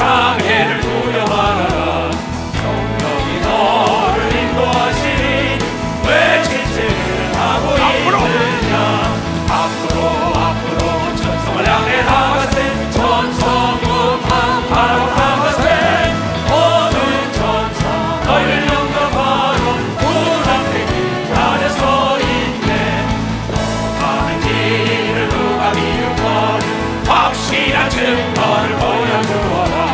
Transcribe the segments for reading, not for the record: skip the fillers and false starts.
장애를 두려워하라. 성령이 너를 인도하시니 왜 질책을 하고 있느냐. 앞으로 전성을 향해 나가세. 전성음악 바라보라가세. 모든 전성 너희를 영접하러 문 앞에 기다려 서 있네. 가는 길을 누가 미루거든 확실한 증거를 보여주어라.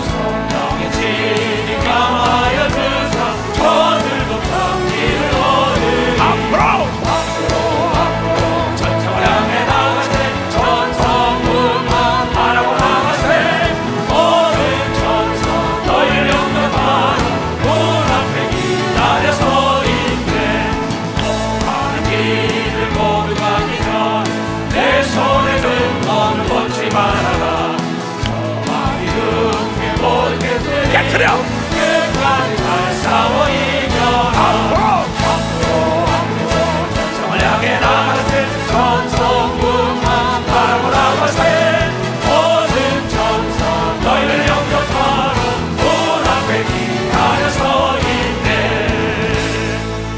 성령의 진이 강하여 주사 저들도 참기를 얻으리. 앞으로 전성을 향해 나가세. 전성음악 바라고 나가세. 모든 전성 너희를 영접하러 문 앞에 기다려 서 있네. 가는 길을 모두 가기 전 내 손에 든 너를 놓지 말아라. 저마이 등에 모든 게 깨트려 끝까지 잘 싸워 이겨라. 앞으로 전성을 향해 나가세. 전성음악 바라고 나가세. 모든 전성 너희를 영접하러 문 앞에 기다려 서 있네.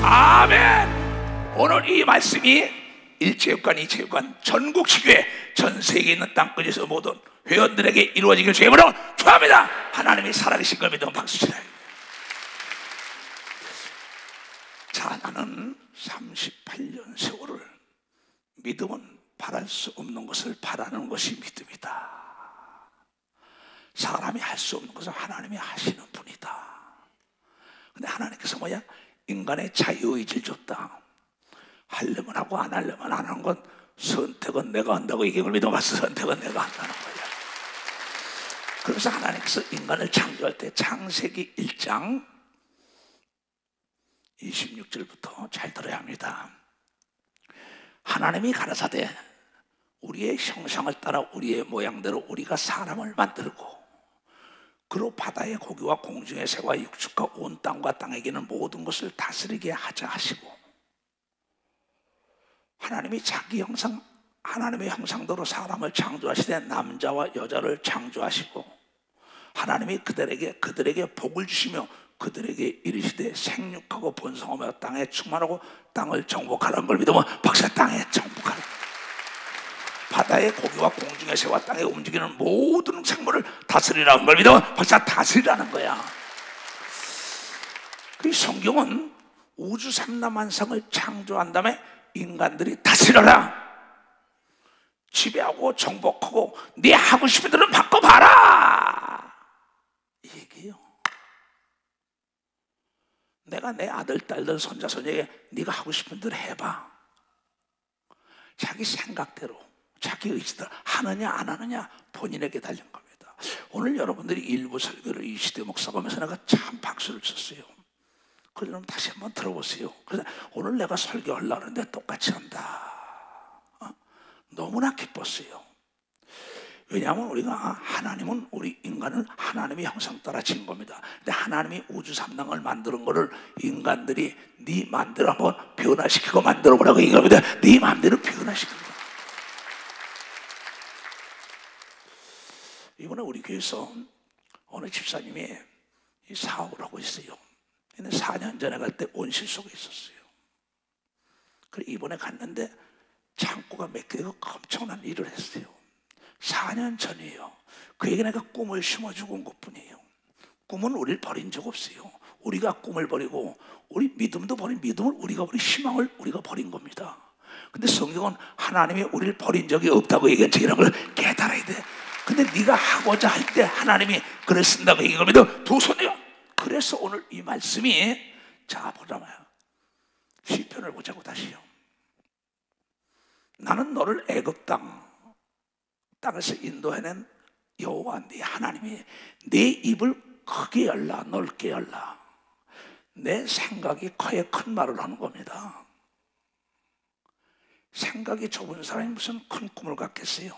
아멘. 오늘 이 말씀이 1체육관, 2체육관, 전국 시교회, 전 세계에 있는 땅끝에서 모든 회원들에게 이루어지길 주의 이름으로 축원합니다. 하나님이 살아계신 걸 믿으면 박수 치라요. 자, 나는 38년 세월을 믿음은 바랄 수 없는 것을 바라는 것이 믿음이다. 사람이 할 수 없는 것을 하나님이 하시는 분이다. 근데 하나님께서 뭐야? 인간의 자유의지를 줬다. 하려면 하고 안 하려면 안 하는 건 선택은 내가 한다고 이게 걸 믿어봤어. 선택은 내가 한다는 거야. 그래서 하나님께서 인간을 창조할 때 창세기 1장 26절부터 잘 들어야 합니다. 하나님이 가라사대 우리의 형상을 따라 우리의 모양대로 우리가 사람을 만들고 그로 바다의 고기와 공중의 새와 육축과 온 땅과 땅에 기는 모든 것을 다스리게 하자 하시고, 하나님이 자기 형상, 하나님의 형상대로 사람을 창조하시되 남자와 여자를 창조하시고, 하나님이 그들에게 복을 주시며 그들에게 이르시되 생육하고 번성하며 땅에 충만하고 땅을 정복하라는 걸 믿으면 박사 땅에 정복하라. 바다의 고기와 공중의 새와 땅에 움직이는 모든 생물을 다스리라는 걸 믿으면 박사 다스리라는 거야. 그 성경은 우주 삼라만상을 창조한 다음에 인간들이 다스려라, 지배하고 정복하고 네 하고 싶은 대로 바꿔봐라 이 얘기예요. 내가 내 아들, 딸들, 손자, 손녀에게 네가 하고 싶은 대로 해봐. 자기 생각대로 자기 의지대로 하느냐 안 하느냐 본인에게 달린 겁니다. 오늘 여러분들이 일부 설교를 이시대 목사가 하면서 내가 참 박수를 쳤어요. 그럼 다시 한번 들어보세요. 그래서 오늘 내가 설교하려고 하는데 똑같이 한다. 너무나 기뻤어요. 왜냐하면 우리가 하나님은 우리 인간을 하나님의 형상 따라 지은 겁니다. 근데 하나님이 우주 삼랑을 만드는 거를 인간들이 네 마음대로 한번 변화시키고 만들어 보라고 얘기한 겁니다. 네 마음대로 변화시키는 거야. 이번에 우리 교회에서 어느 집사님이 이 사업을 하고 있어요. 근데 4년 전에 갈 때 온실 속에 있었어요. 그래 이번에 갔는데 창고가 몇 개가 엄청난 일을 했어요. 4년 전이에요. 그에게 내가 꿈을 심어주고 온 것뿐이에요. 꿈은 우리를 버린 적 없어요. 우리가 꿈을 버리고 우리 믿음도 버린, 믿음을 우리가 버린, 희망을 우리가 버린 겁니다. 근데 성경은 하나님이 우리를 버린 적이 없다고 얘기한 걸 깨달아야 돼. 근데 네가 하고자 할 때 하나님이 글을 쓴다고 얘기한 겁니다. 두 손이요. 그래서 오늘 이 말씀이, 자 보자마요, 시편을 보자고 다시요. 나는 너를 애굽 땅에서 인도해낸 여호와 네 하나님이 네 입을 크게 열라, 넓게 열라. 내 생각이 커야 큰 말을 하는 겁니다. 생각이 좁은 사람이 무슨 큰 꿈을 갖겠어요?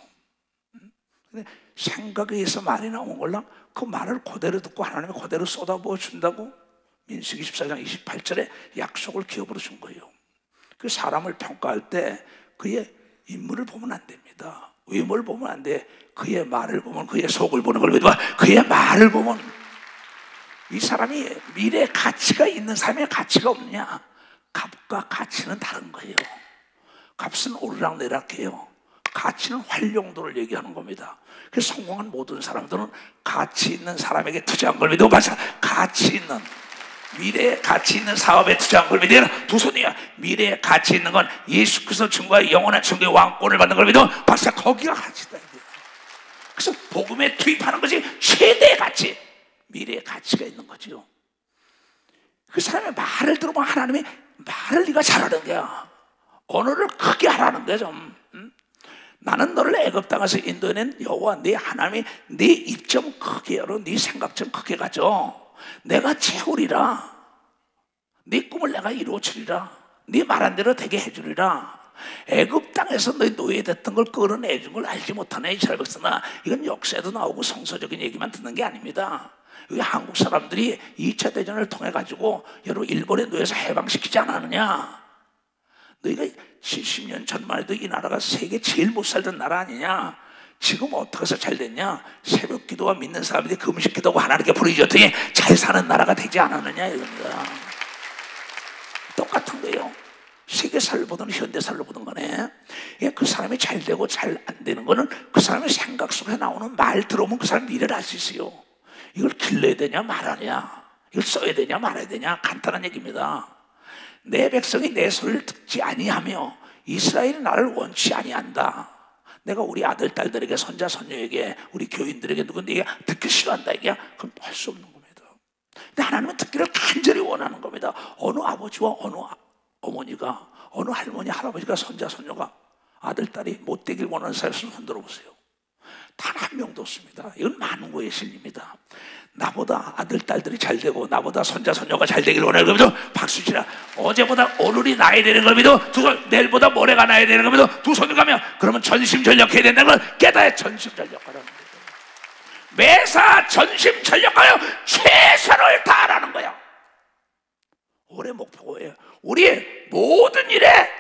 근데 생각에 의해서 말이 나온 걸랑 그 말을 그대로 듣고 하나님이 그대로 쏟아부어 준다고 민수기 24장 28절에 약속을 기업으로 준 거예요. 그 사람을 평가할 때 그의 인물을 보면 안 됩니다. 외모를 보면 안 돼. 그의 말을 보면, 그의 속을 보는 걸 믿어. 그의 말을 보면 이 사람이 미래에 가치가 있는 사람의 가치가 없느냐. 값과 가치는 다른 거예요. 값은 오르락 내리락해요. 가치는 활용도를 얘기하는 겁니다. 그래서 성공한 모든 사람들은 가치 있는 사람에게 투자한 걸 믿어. 맞아. 가치 있는, 미래에 가치 있는 사업에 투자한 걸 믿어. 두 손이야. 미래에 가치 있는 건 예수 그리스도 증거와 영원한 증거의 왕권을 받는 걸 믿어. 박사, 거기가 가치다. 그래서 복음에 투입하는 것이 최대의 가치, 미래의 가치가 있는 거죠. 그 사람의 말을 들어보면 하나님의 말을 네가 잘하는 거야. 언어를 크게 하라는 거야 좀. 나는 너를 애굽 땅에서 인도해낸 여호와 네 하나님이 네 입 좀 크게 열어, 네 생각 좀 크게 가져. 내가 채우리라. 네 꿈을 내가 이루어주리라. 네 말한 대로 되게 해주리라. 애굽 땅에서 너희 노예됐던 걸 끌어내준 걸 알지 못하네 이스라엘 백성아. 이건 역사에도 나오고 성서적인 얘기만 듣는 게 아닙니다. 여기 한국 사람들이 2차 대전을 통해 가지고 여러분 일본의 노예에서 해방시키지 않았느냐. 너희가 70년 전만 해도 이 나라가 세계 제일 못 살던 나라 아니냐. 지금 어떻게 해서 잘 됐냐. 새벽 기도와 믿는 사람들이 금식 기도하고 하나님께 부르짖었더니 잘 사는 나라가 되지 않았느냐 이겁니다. 똑같은 거예요. 세계사를 보든 현대사를 보든 간에 그 사람이 잘 되고 잘 안 되는 거는 그 사람의 생각 속에 나오는 말 들어오면 그 사람 미래를 알 수 있어요. 이걸 길러야 되냐 말하냐, 이걸 써야 되냐 말아야 되냐, 간단한 얘기입니다. 내 백성이 내 소리를 듣지 아니하며 이스라엘이 나를 원치 아니한다. 내가 우리 아들 딸들에게 손자 손녀에게 우리 교인들에게 누군데 듣기 싫어한다 이게 그럼 할 수 없는 겁니다. 근데 하나님은 듣기를 간절히 원하는 겁니다. 어느 아버지와 어느 어머니가, 어느 할머니 할아버지가 손자 손녀가 아들 딸이 못 되길 원하는 사람을 흔들어 보세요. 단 한 명도 없습니다. 이건 만고의 진리입니다. 나보다 아들 딸들이 잘 되고 나보다 손자 손녀가 잘 되길 원하는 겁니다. 박수 치라. 어제보다 오늘이 나야 되는 겁니다. 내일보다 모레가 나야 되는 겁니다. 두 손을 가면 그러면 전심전력해야 된다는 걸 깨달아 전심전력하라는 거예요. 매사 전심전력하여 최선을 다하라는 거야. 올해 목표예요. 우리의 모든 일에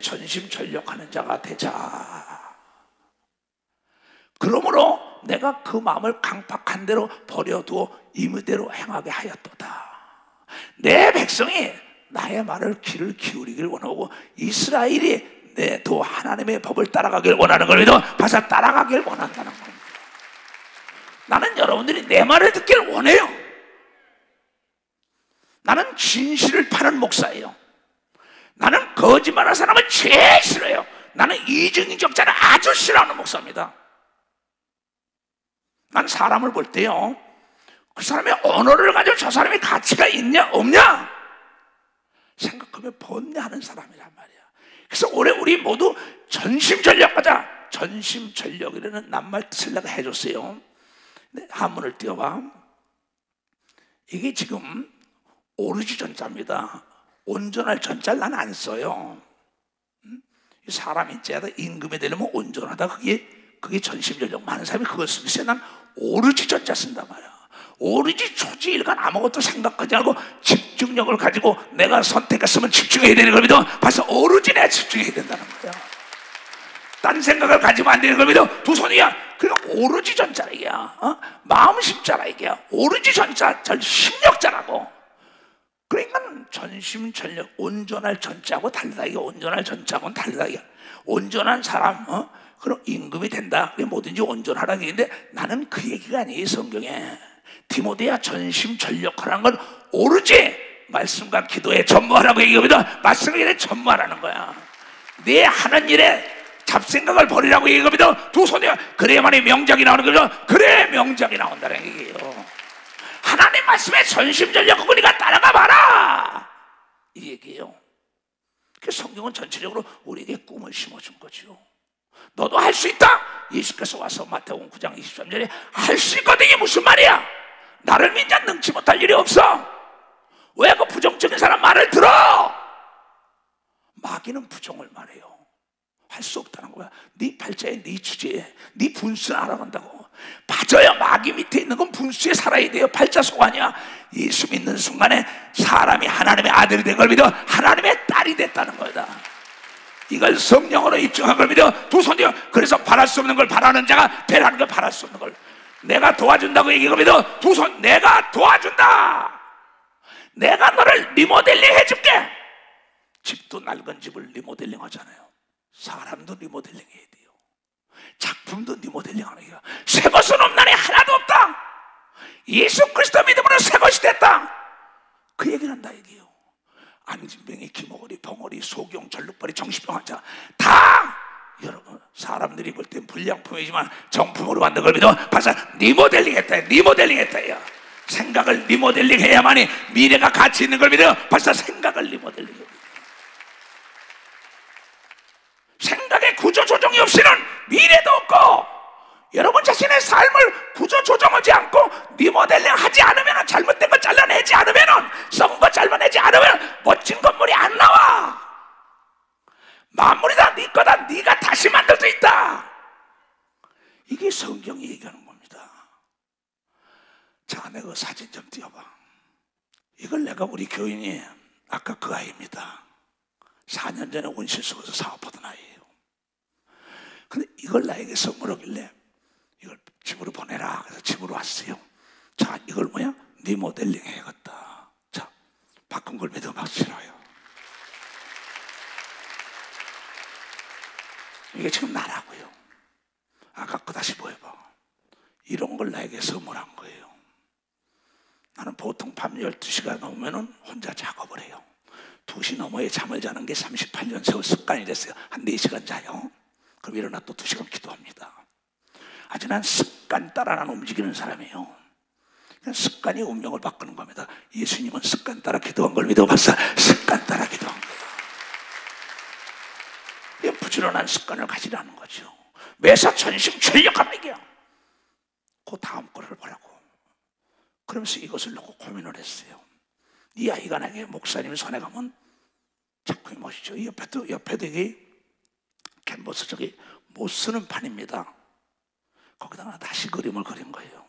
전심전력하는 자가 되자. 그러므로 내가 그 마음을 강팍한 대로 버려두어 임의대로 행하게 하였도다. 내 백성이 나의 말을 귀를 기울이길 원하고 이스라엘이 또 하나님의 법을 따라가길 원하는 걸 믿어 바사 따라가길 원한다는 겁니다. 나는 여러분들이 내 말을 듣길 원해요. 나는 진실을 파는 목사예요. 나는 거짓말하는 사람을 제일 싫어요. 나는 이중인격자를 아주 싫어하는 목사입니다. 난 사람을 볼 때요, 그 사람의 언어를 가지고 저 사람이 가치가 있냐 없냐 생각하며 번뇌하는 사람이란 말이야. 그래서 올해 우리 모두 전심전력하자. 전심전력이라는 낱말 뜻을 내가 해줬어요. 한문을 띄워봐. 이게 지금 오르지 전자입니다. 온전할 전자를 난 안 써요. 사람이 째다 임금이 되려면 온전하다. 그게 전심전력. 많은 사람이 그걸 쓰고 있어요. 난 오르지 전자 쓴단 말이야. 오르지 초지일간 아무것도 생각하지 않고 집중력을 가지고 내가 선택했으면 집중해야 되는 걸 믿어. 벌써 오르지 내가 집중해야 된다는 거야. 딴 생각을 가지면 안 되는 걸 믿어. 두 손이야. 그러니까 오르지 전자라 이게야. 마음 심자라 이게야. 오르지 전자, 심력자라고. 그러니까 전심전력, 온전할 전자하고 다르다. 이게 온전할 전자하고는 다르다. 이게 온전한 사람, 그럼 임금이 된다. 뭐든지 온전하라는 얘기인데 나는 그 얘기가 아니에요. 성경에 디모데야 전심전력하라는 건 오르지 말씀과 기도에 전무하라고 얘기합니다. 말씀에 전무하라는 거야. 내 하는 일에 잡생각을 버리라고 얘기합니다. 두 손에 그래야만이 명작이 나오는 거죠. 그래 명작이 나온다는 얘기예요. 하나님 말씀에 전심전력하고 네가 따라가 봐라 이 얘기예요. 그래서 성경은 전체적으로 우리에게 꿈을 심어준 거죠. 너도 할 수 있다. 예수께서 와서 마태복음 9장 23절에 할 수 있거든. 이게 무슨 말이야? 나를 믿자 능치 못할 일이 없어. 왜 그 부정적인 사람 말을 들어? 마귀는 부정을 말해요. 할 수 없다는 거야. 네 팔자에 네 주제에 네 분수를 알아간다고. 맞아요. 마귀 밑에 있는 건 분수에 살아야 돼요. 팔자 속 아니야. 예수 믿는 순간에 사람이 하나님의 아들이 된 걸 믿어 하나님의 딸이 됐다는 거다. 이걸 성령으로 입증한 걸 믿어 두 손이요. 그래서 바랄 수 없는 걸 바라는 자가 되라는 걸. 바랄 수 없는 걸 내가 도와준다고 얘기한 걸 믿어 두 손. 내가 도와준다. 내가 너를 리모델링 해줄게. 집도 낡은 집을 리모델링 하잖아요. 사람도 리모델링 해야 돼요. 작품도 리모델링 하는 거야. 새 것은 없나니 하나도 없다. 예수 그리스도 믿음으로 새 것이 됐다. 그 얘기를 한다 얘기예요. 안진병이, 김어거리, 벙어리, 소경, 전룩벌이, 정신병 환자 다 여러분 사람들이 볼 땐 불량품이지만 정품으로 만든 걸 믿어 벌써 리모델링 했다. 리모델링 했다. 생각을 리모델링 해야만이 미래가 가치 있는 걸 믿어 벌써 생각을 리모델링 해. 생각의 구조조정이 없이는 미래도 없고 여러분 자신의 삶을 구조조정하지 않고 리모델링 하지 않으면 잘못된 거 잘라내지 않으면 썩은 거 잘라내지 않으면 멋진 건물이 안 나와. 만물이 다 네 거다. 네가 다시 만들 수 있다. 이게 성경이 얘기하는 겁니다. 자, 내가 사진 좀 띄워봐. 이걸 내가 우리 교인이 아까 그 아이입니다. 4년 전에 온실 속에서 사업하던 아이예요. 근데 이걸 나에게 선물하길래 이걸 집으로 보내라. 그래서 집으로 왔어요. 자, 이걸 뭐야? 리모델링 해야겠다. 자, 바꾼 걸 믿어 막 싫어요. 이게 지금 나라고요. 아까 거 다시 보여봐. 이런 걸 나에게 선물한 거예요. 나는 보통 밤 12시가 넘으면 혼자 작업을 해요. 2시 넘어야 잠을 자는 게 38년 세월 습관이 됐어요. 한 4시간 자요. 그럼 일어나 또 2시간 기도합니다. 아주 난 습관 따라 난 움직이는 사람이에요. 습관이 운명을 바꾸는 겁니다. 예수님은 습관 따라 기도한 걸 믿어봤어. 습관 따라 기도한 거예요. 부지런한 습관을 가지라는 거죠. 매사 전심 전력하는 얘기야. 그 다음 거를 보라고. 그러면서 이것을 놓고 고민을 했어요. 이 아이가 나에게 목사님 손에 가면 작품이 멋있죠. 이 옆에도 이게 캔버스 저기 못 쓰는 판입니다. 거기다가 다시 그림을 그린 거예요.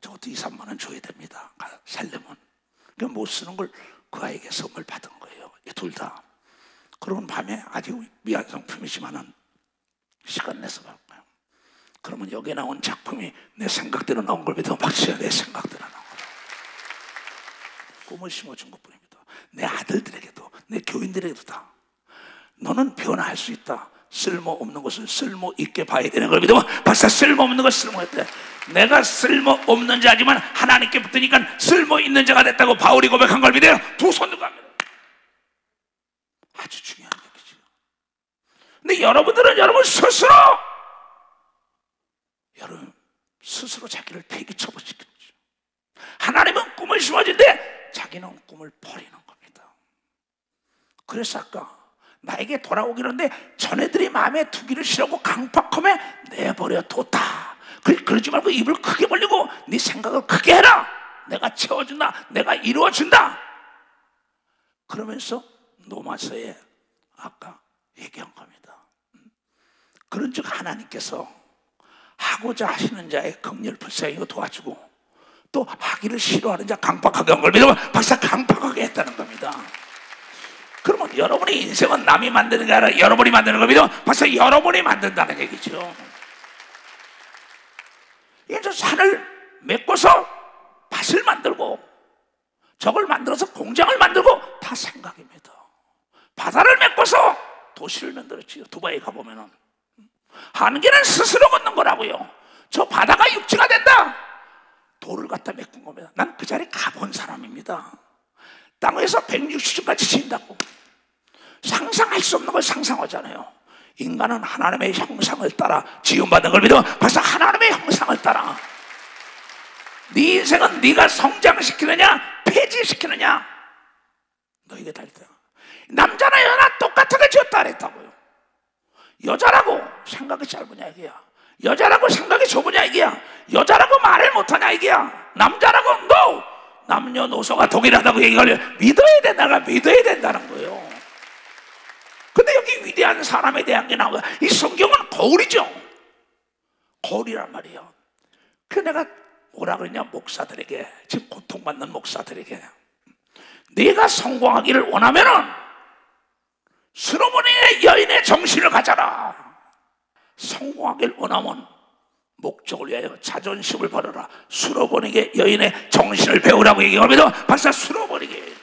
저것도 2, 3만 원 줘야 됩니다. 살려면. 그 못 쓰는 걸 그 아이에게 선물 받은 거예요. 이 둘 다. 그러면 밤에 아직 미완성품이지만은 시간 내서 볼까요? 그러면 여기에 나온 작품이 내 생각대로 나온 걸 믿어 박수야. 내 생각대로 나온 거다. 꿈을 심어준 것뿐입니다. 내 아들들에게도 내 교인들에게도 다. 너는 변화할 수 있다. 쓸모없는 것을 쓸모있게 봐야 되는 걸 믿으면 벌써 쓸모없는 걸 쓸모했대. 내가 쓸모없는 자지만 하나님께 붙으니까 쓸모있는 자가 됐다고 바울이 고백한 걸 믿어요. 두 손 들고 합니다. 아주 중요한 얘기죠. 근데 여러분들은 여러분 스스로 자기를 폐기처분시키는 거죠. 하나님은 꿈을 심어준데 자기는 꿈을 버리는 겁니다. 그래서 아까 나에게 돌아오기로 했는데 전애들이 마음에 두기를 싫어하고 강팍하며 내버려 뒀다. 그러지 말고 입을 크게 벌리고 네 생각을 크게 해라. 내가 채워준다. 내가 이루어준다. 그러면서 노마서에 아까 얘기한 겁니다. 그런즉 하나님께서 하고자 하시는 자의 긍휼 불쌍히 도와주고 또 하기를 싫어하는 자 강팍하게 한 걸 믿으면 벌써 강팍하게 했다는 겁니다. 그러면 여러분의 인생은 남이 만드는 게 아니라 여러분이 만드는 걸 믿으면 벌써 여러분이 만든다는 얘기죠. 이제 산을 메꿔서 밭을 만들고 저걸 만들어서 공장을 만들고 다 생각입니다. 바다를 메꿔서 도시를 만들었지요. 두바이 가보면은 한계는 스스로 걷는 거라고요. 저 바다가 육지가 된다. 돌을 갖다 메꾼 겁니다. 난 그 자리에 가본 사람입니다. 땅 위에서 160층까지 친다고. 상상할 수 없는 걸 상상하잖아요. 인간은 하나님의 형상을 따라 지음받은 걸 믿어 벌써 하나님의 형상을 따라. 네 인생은 네가 성장시키느냐 폐지시키느냐 너에게 달렸다. 남자나 여자나 똑같하게 지었다 그랬다고요. 여자라고 생각이 짧으냐 이게야. 여자라고 생각이 좁으냐 이게야. 여자라고 말을 못하냐 이게야. 남자라고 no! 남녀노소가 동일하다고 얘기를 믿어야 된다가 믿어야 된다는 거예요. 근데 여기 위대한 사람에 대한 게 나오고 이 성경은 거울이죠. 거울이란 말이에요. 그래서 내가 뭐라 그러냐 목사들에게 지금 고통받는 목사들에게 네가 성공하기를 원하면은 솔로몬의 수로보니게 여인의 정신을 가져라. 성공하길 원하면 목적을 위하여 자존심을 버려라. 수로보니게 여인의 정신을 배우라고 얘기합니다. 박사, 수로보니게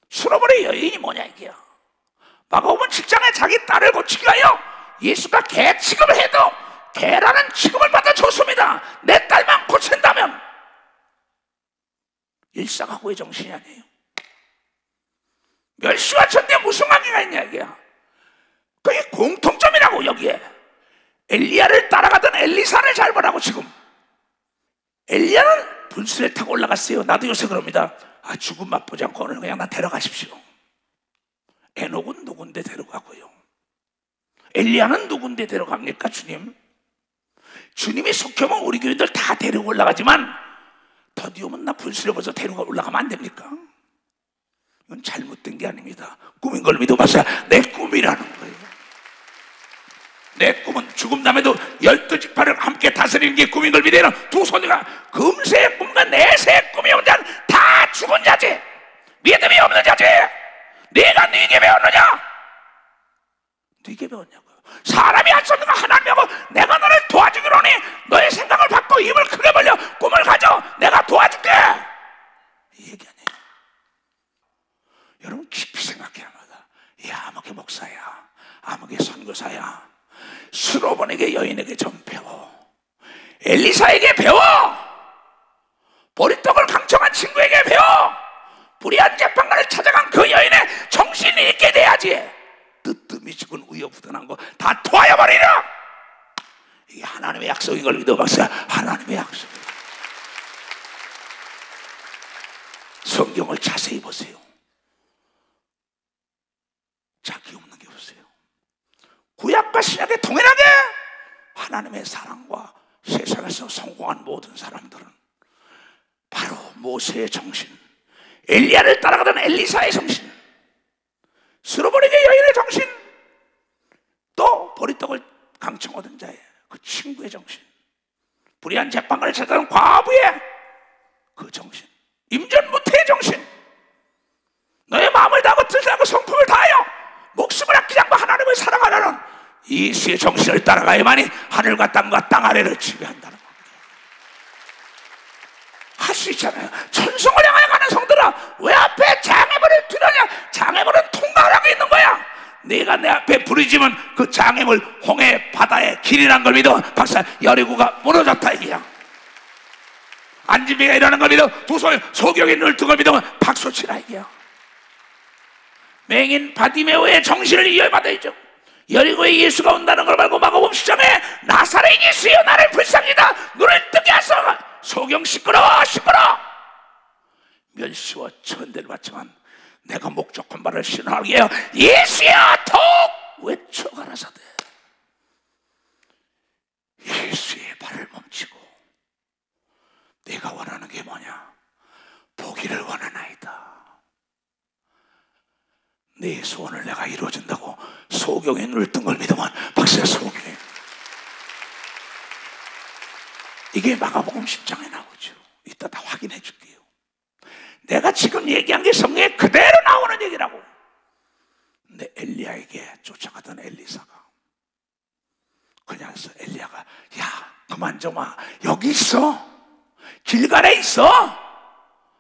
수로보니 여인이 뭐냐 이게야. 마가복음 7장에 자기 딸을 고치기 위하여 예수가 개 취급을 해도 개라는 취급을 받아줬습니다. 내 딸만 고친다면. 일상하고의 정신이 아니에요. 멸시와 천대에 무슨 관계가 있냐 이게야. 그게 공통점이라고. 여기에 엘리야를 따라가던 엘리사를 잘 보라고. 지금 엘리야는 분수를 타고 올라갔어요. 나도 요새 그럽니다. 죽음 맛보지 않고 오늘 그냥 나 데려가십시오. 에녹은 누군데 데려가고요, 엘리야는 누군데 데려갑니까? 주님. 주님이 속혀면 우리 교인들 다 데리고 올라가지만 더디 오면 나 분수를 벗어 데리고 올라가면 안 됩니까? 이건 잘못된 게 아닙니다. 꿈인 걸 믿어봐서 내 꿈이라는 거예요. 내 꿈은 죽음 남에도 12지파를 함께 다스리는 게 꿈인 걸 믿어요. 두 소녀가 금세의 꿈과 내세의 꿈이 없는 자는 다 죽은 자지, 믿음이 없는 자지. 네가 네게 배웠느냐? 네게 배웠냐고요. 사람이 할 수 없는 거 하나님하고 내가 너를 도와주기로니 너의 생각을 바꿔 입을 크게 벌려 꿈을 가져 내가 도와줄게, 이 얘기 아니에요. 여러분 깊이 생각해야 합니다. 아무개 목사야, 아무개 선교사야, 수로보니게 여인에게 좀 배워, 엘리사에게 배워, 보리떡을 강청한 친구에게 배워, 불의한 재판관을 찾아간 그 여인의 정신이 있게 돼야지. 뜨뜻미 죽은 우여부단한 거 다 토하여 버리라. 이게 하나님의 약속인 걸 믿어봤어요. 하나님의 약속. 성경을 자세히 보세요. 자기 없는 게 없어요. 구약과 신약에 동일하게 하나님의 사랑과 세상에서 성공한 모든 사람들은 바로 모세의 정신, 엘리야를 따라가던 엘리사의 정신, 수로보니게 여인의 정신, 또 보리떡을 강청 얻은 자의 그 친구의 정신, 불의한 재판관을 찾아온 과부의 그 정신, 임전무태의 정신, 너의 마음을 다하고 뜻을 다하고 성품을 다하여 목숨을 아끼지 않고 하나님을 사랑하라는 예수의 정신을 따라가야만이 하늘과 땅과 땅 아래를 지배한다는 겁니다. 할 수 있잖아요. 천성을 향하여 가는 성들아, 왜 앞에 장애물을 두려냐? 장애물은 통과를 하고 있는 거야. 네가 내 앞에 부르짖으면 그 장애물 홍해 바다의 길이란 걸 믿어. 박사, 여리고가 무너졌다 이게야. 안진비가 일어나는 걸 믿어. 두 손 소경이 눈을 뜬 걸 믿어. 박수 치라 이게야. 맹인 바디메오의 정신을 이어받아야죠. 여리고에 예수가 온다는 걸 말고 마가복음 10장에 나사렛 예수여 나를 불쌍히다 눈을 뜨게 하소서. 소경 시끄러워 시끄러워. 멸시와 천대를 받지만 내가 목적한 바를 신하게 하여 예수여 톡 외쳐가라사대. 예수의 발을 멈추고 내가 원하는 게 뭐냐? 보기를 원하나이다. 내 소원을 내가 이루어준다고 소경의 눈을 뜬 걸 믿으면 박사 소경이 이게 마가복음 10장에 나오죠. 이따 다 확인해 줄게요. 내가 지금 얘기한 게 성경에 그대로 나오는 얘기라고. 근데 엘리야에게 쫓아가던 엘리사가 그냥 해서 엘리야가 야 그만 좀 와. 여기 있어. 길갈에 있어.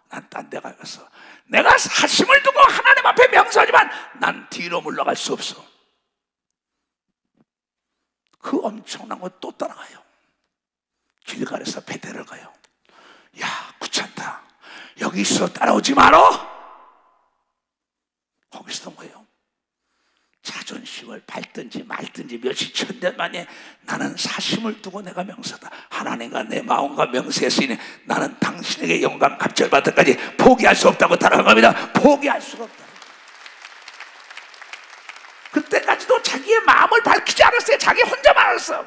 난 딴 데 가서 내가 사심을 두고 하나님 앞에 명서하지만 난 뒤로 물러갈 수 없어. 그 엄청난 거 또 따라가요. 길갈에서 베델을 가요. 야 귀찮다. 여기 있어. 따라오지 마라. 거기서 뭐예요? 자존심을 밟든지 말든지 몇십 천년 만에 나는 사심을 두고 내가 명서다. 하나님과 내 마음과 명세에 쓰이니 나는 당신에게 영광 갑절받을 때까지 포기할 수 없다고 따라간 겁니다. 포기할 수가 없다. 그때까지도 자기의 마음을 밝히지 않았어요. 자기 혼자만 알았어.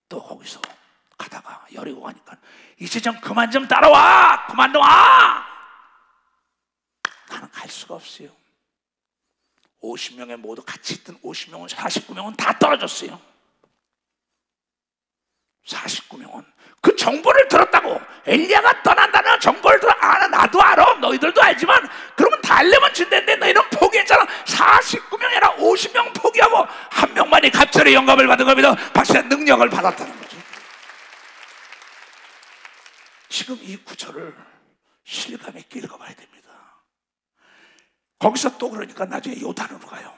또 거기서 가다가 여리고 가니까 이제 좀 그만 좀 따라와. 그만 좀 와. 나는 갈 수가 없어요. 50명에 모두 같이 있던 50명은 49명은 다 떨어졌어요. 49명은 그 정보를 들었다고. 엘리야가 떠난다는 정보를 들어. 나도 알아. 너희들도 알지만 갑절의 영감을 받은 겁니다. 박사 능력을 받았다는 거죠. 지금 이 구절을 실감 있게 읽어봐야 됩니다. 거기서 또 그러니까 나중에 요단으로 가요.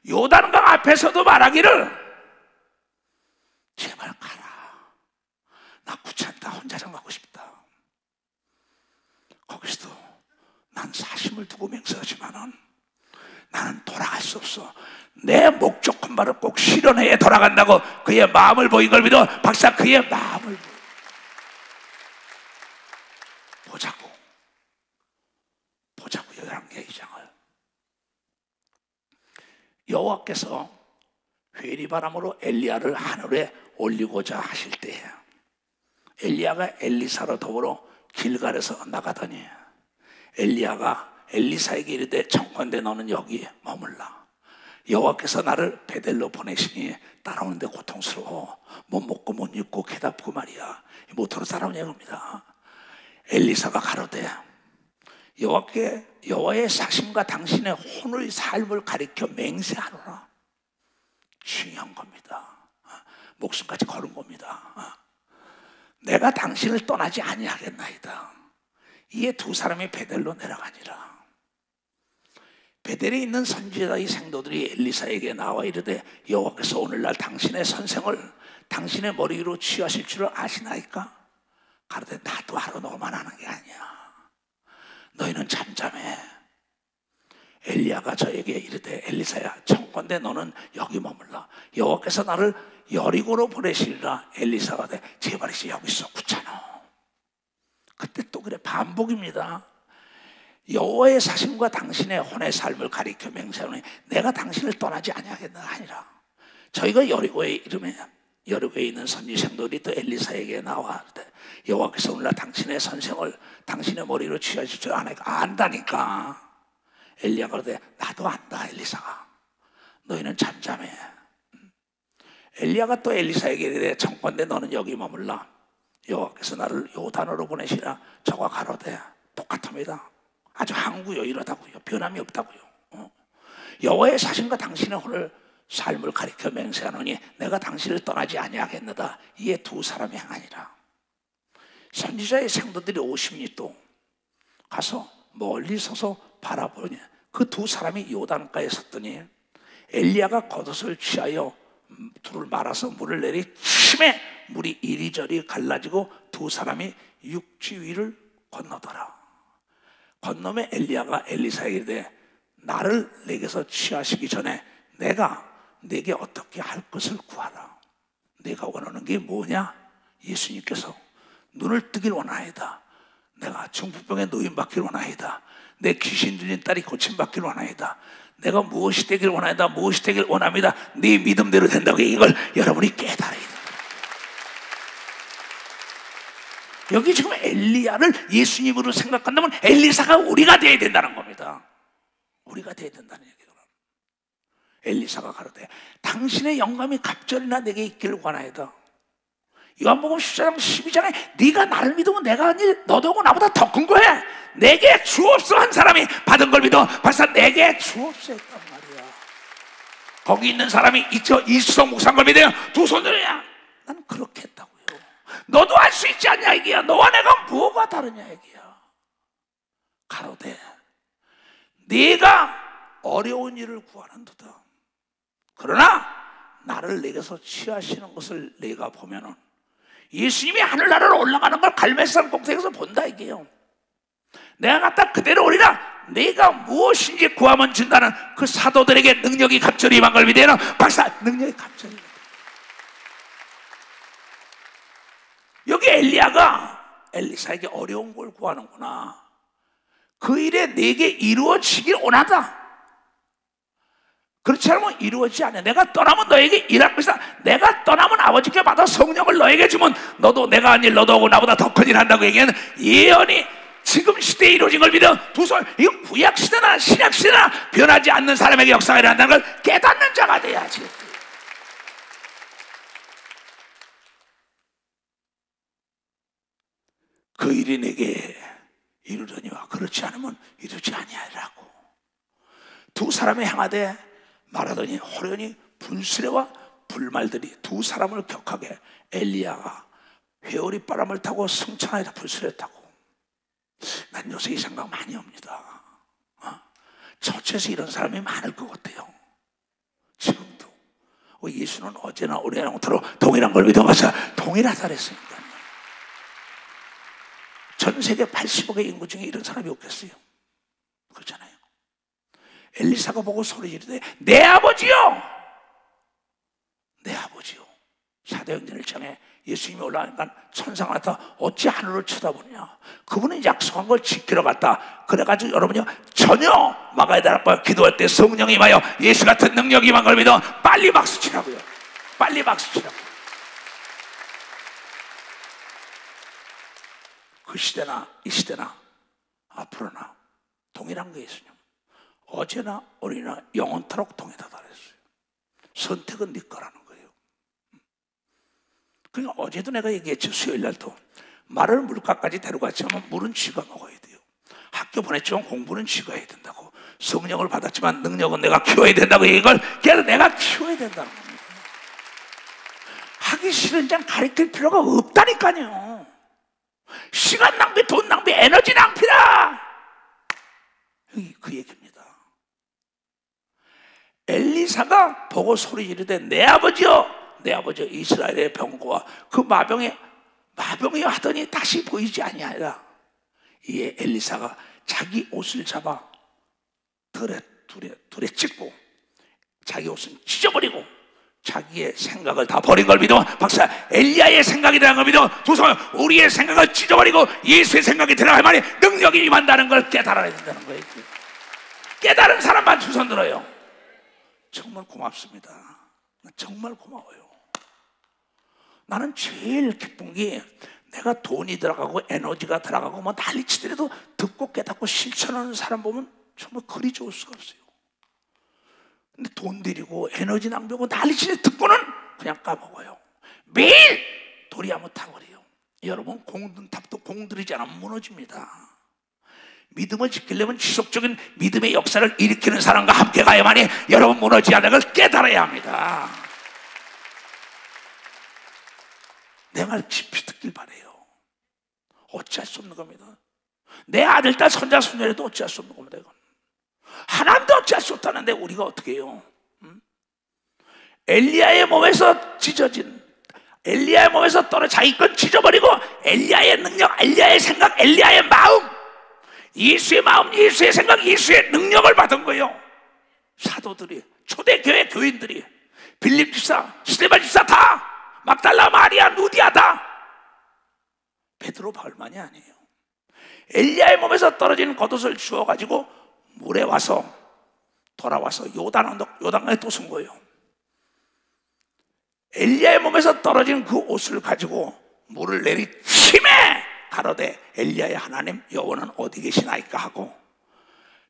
요단강 앞에서도 말하기를 제발 가라. 나 귀찮다. 혼자서 가고 싶다. 거기서도 난 사심을 두고 맹세하지만은 나는 돌아갈 수 없어. 내 목적한 바를 꼭 실현해야 돌아간다고 그의 마음을 보인 걸 믿어. 박사 그의 마음을 보자고 열왕기하 2장을. 여호와께서 회리바람으로 엘리야를 하늘에 올리고자 하실 때 엘리야가 엘리사로 더불어 길갈에서 나가더니 엘리야가 엘리사에게 이르되 청컨대 너는 여기 머물라. 여호와께서 나를 베델로 보내시니 따라오는데 고통스러워. 못 먹고 못 입고 괴답고 말이야. 모토로 따라오냐 겁니다. 엘리사가 가로되 여호와의 사심과 당신의 혼의 삶을 가리켜 맹세하노라. 중요한 겁니다. 목숨까지 걸은 겁니다. 내가 당신을 떠나지 아니하겠나이다. 이에 두 사람이 베델로 내려가니라. 베델에 있는 선지자의 생도들이 엘리사에게 나와 이르되 여호와께서 오늘날 당신의 선생을 당신의 머리 위로 취하실 줄을 아시나이까? 가로되 나도 하루 너만 하는 게 아니야. 너희는 잠잠해. 엘리야가 저에게 이르되 엘리사야 청컨대 너는 여기 머물라. 여호와께서 나를 여리고로 보내시리라. 엘리사가 되 제발이지 여기 있어 귀찮아. 그때 또 그래 반복입니다. 여호와의 사심과 당신의 혼의 삶을 가리켜 맹세하노니 내가 당신을 떠나지 아니하겠나 하니라. 저희가 여리고에 이름에 여리고에 있는 선지생들이 또 엘리사에게 나와 여호와께서 오늘날 당신의 선생을 당신의 머리로 취하실 줄 아니까 안다니까. 엘리야가 그러되 나도 안다. 엘리사가 너희는 잠잠해. 엘리야가 또 엘리사에게 이르되 청컨대 너는 여기 머물라. 여호와께서 나를 요단으로 보내시라. 저가 가로되 똑같습니다. 아주 항구요 이러다고요. 변함이 없다고요. 여호와의 사심과 당신의 혼을 삶을 가리켜 맹세하노니 내가 당신을 떠나지 아니하겠노다. 이에 두 사람이 행하니라. 선지자의 생도들이 50리 또 가서 멀리 서서 바라보니 그 두 사람이 요단가에 섰더니 엘리야가 겉옷을 취하여 둘을 말아서 물을 내리 침에 물이 이리저리 갈라지고 두 사람이 육지 위를 건너더라. 건너매 엘리야가 엘리사에게 이르되 나를 내게서 취하시기 전에 내가 내게 어떻게 할 것을 구하라. 내가 원하는 게 뭐냐? 예수님께서 눈을 뜨길 원하이다. 내가 중풍병에 노인받길 원하이다. 내 귀신 들린 딸이 고침받길 원하이다. 내가 무엇이 되길 원하이다. 무엇이 되길 원합니다. 네 믿음대로 된다고 이걸 여러분이 깨달아야 된다. 여기 지금 엘리야를 예수님으로 생각한다면 엘리사가 우리가 돼야 된다는 겁니다. 우리가 돼야 된다는 얘기죠. 엘리사가 가로되 당신의 영감이 갑절이나 내게 있기를 원하이다. 요한복음 14장 12장에 네가 나를 믿으면 내가 한 일 너도 하고 나보다 더 큰 거 해. 내게 주옵소 한 사람이 받은 걸 믿어. 벌써 내게 주옵소 했단 말이야. 거기 있는 사람이 이수성 목사인 걸 믿어요. 두 손으로야. 난 그렇게 했다고요. 너도 할 수 있지 않냐 얘기야. 너와 내가 뭐가 다르냐 얘기야. 가로되 네가 어려운 일을 구하는도다. 그러나 나를 내게서 취하시는 것을 내가 보면은 예수님이 하늘나라로 올라가는 걸 갈멜산 꼭대기에서 본다 이게요. 내가 갖다 그대로 오리라. 내가 무엇인지 구하면 준다는 그 사도들에게 능력이 갑절이 임한 걸 믿어요. 박사 능력이 갑절이. 여기 엘리야가 엘리사에게 어려운 걸 구하는구나. 그 일에 내게 이루어지길 원하다. 그렇지 않으면 이루어지지 않아. 내가 떠나면 너에게 일할 것이다. 내가 떠나면 아버지께 받아 성령을 너에게 주면 너도 내가 한 일 너도 하고 나보다 더 큰 일 한다고 얘기하는 예언이 지금 시대에 이루어진 걸 믿어. 두 손, 이거 구약 시대나 신약 시대나 변하지 않는 사람에게 역사가 일어난다는 걸 깨닫는 자가 돼야지. 그 일이 내게 이루려니와 그렇지 않으면 이루지 아니하리라고. 두 사람이 행하되 말하더니 호련히 분수레와 불말들이 두 사람을 격하게 엘리야가 회오리 바람을 타고 성천에다 불스를 타고. 난 요새 이 생각 많이 합니다. 처치에서 이런 사람이 많을 것 같아요. 지금도 예수는 어제나 오늘이나 영토로 동일한 걸 믿어가서 동일하다 그랬으니까. 전 세계 80억의 인구 중에 이런 사람이 없겠어요. 그렇잖아요. 엘리사가 보고 소리 지르되 내 아버지요, 내 아버지요. 사도행전을 청해 예수님이 올라가니까 천사가 나타나 어찌 하늘을 쳐다보느냐. 그분은 약속한 걸 지키러 갔다. 그래가지고 여러분요, 전혀 막아야 될 거야. 기도할 때 성령이 임하여 예수 같은 능력이 임한 걸 믿어 빨리 박수 치라고요. 빨리 박수 치라고. 그 시대나 이 시대나 앞으로나 동일한 게 예수님. 어제나 오늘이나 영원토록 동일하다 그랬어요. 선택은 네 거라는 거예요. 그러니까 어제도 내가 얘기했죠. 수요일날도 말을 물가까지 데려갔지만 물은 쥐가 먹어야 돼요. 학교 보냈지만 공부는 쥐가 해야 된다고. 성령을 받았지만 능력은 내가 키워야 된다고. 이걸 내가 키워야 된다는 겁니다. 하기 싫은 장 가르칠 필요가 없다니까요. 시간 낭비, 돈 낭비, 에너지 낭비다. 그 얘기입니다. 엘리사가 보고 소리 지르되 내 아버지요, 내 아버지요. 이스라엘의 병거와 그 마병이 하더니 다시 보이지 아니하라. 이에 엘리사가 자기 옷을 잡아 둘에 찢고 자기 옷은 찢어버리고 자기의 생각을 다 버린 걸 믿어. 박사, 엘리야의 생각이 들어간 걸 믿어. 두 사람 우리의 생각을 찢어버리고 예수의 생각이 들어갈 만이 능력이 임한다는 걸 깨달아야 된다는 거예요. 깨달은 사람만 두 손 들어요. 정말 고맙습니다. 정말 고마워요. 나는 제일 기쁜 게 내가 돈이 들어가고 에너지가 들어가고 뭐 난리치더라도 듣고 깨닫고 실천하는 사람 보면 정말 그리 좋을 수가 없어요. 근데 돈 들이고 에너지 낭비하고 난리치더라도 듣고는 그냥 까먹어요. 매일 돌이 한번 타버려요. 여러분, 공든 탑도 공들이지 않으면 무너집니다. 믿음을 지키려면 지속적인 믿음의 역사를 일으키는 사람과 함께 가야만이 여러분 무너지지 않는 걸 깨달아야 합니다. 내 말 깊이 듣길 바라요. 어찌할 수 없는 겁니다. 내 아들, 딸, 손자, 손녀라도 어찌할 수 없는 겁니다. 이건. 하나님도 어찌할 수 없다는데 우리가 어떻게 해요? 엘리야의 몸에서 찢어진, 엘리야의 몸에서 떨어져 자기 건 찢어버리고 엘리야의 능력, 엘리야의 생각, 엘리야의 마음, 예수의 마음, 예수의 생각, 예수의 능력을 받은 거예요. 사도들이, 초대교회 교인들이, 빌립 집사, 스데반 집사 다, 막달라, 마리아, 누디아 다 베드로, 바울만이 아니에요. 엘리야의 몸에서 떨어진 겉옷을 주워가지고 물에 와서 돌아와서 요단강에 또 쓴 거예요. 엘리야의 몸에서 떨어진 그 옷을 가지고 물을 내리치매 가로되 엘리야의 하나님 여호와는 어디 계시나이까 하고,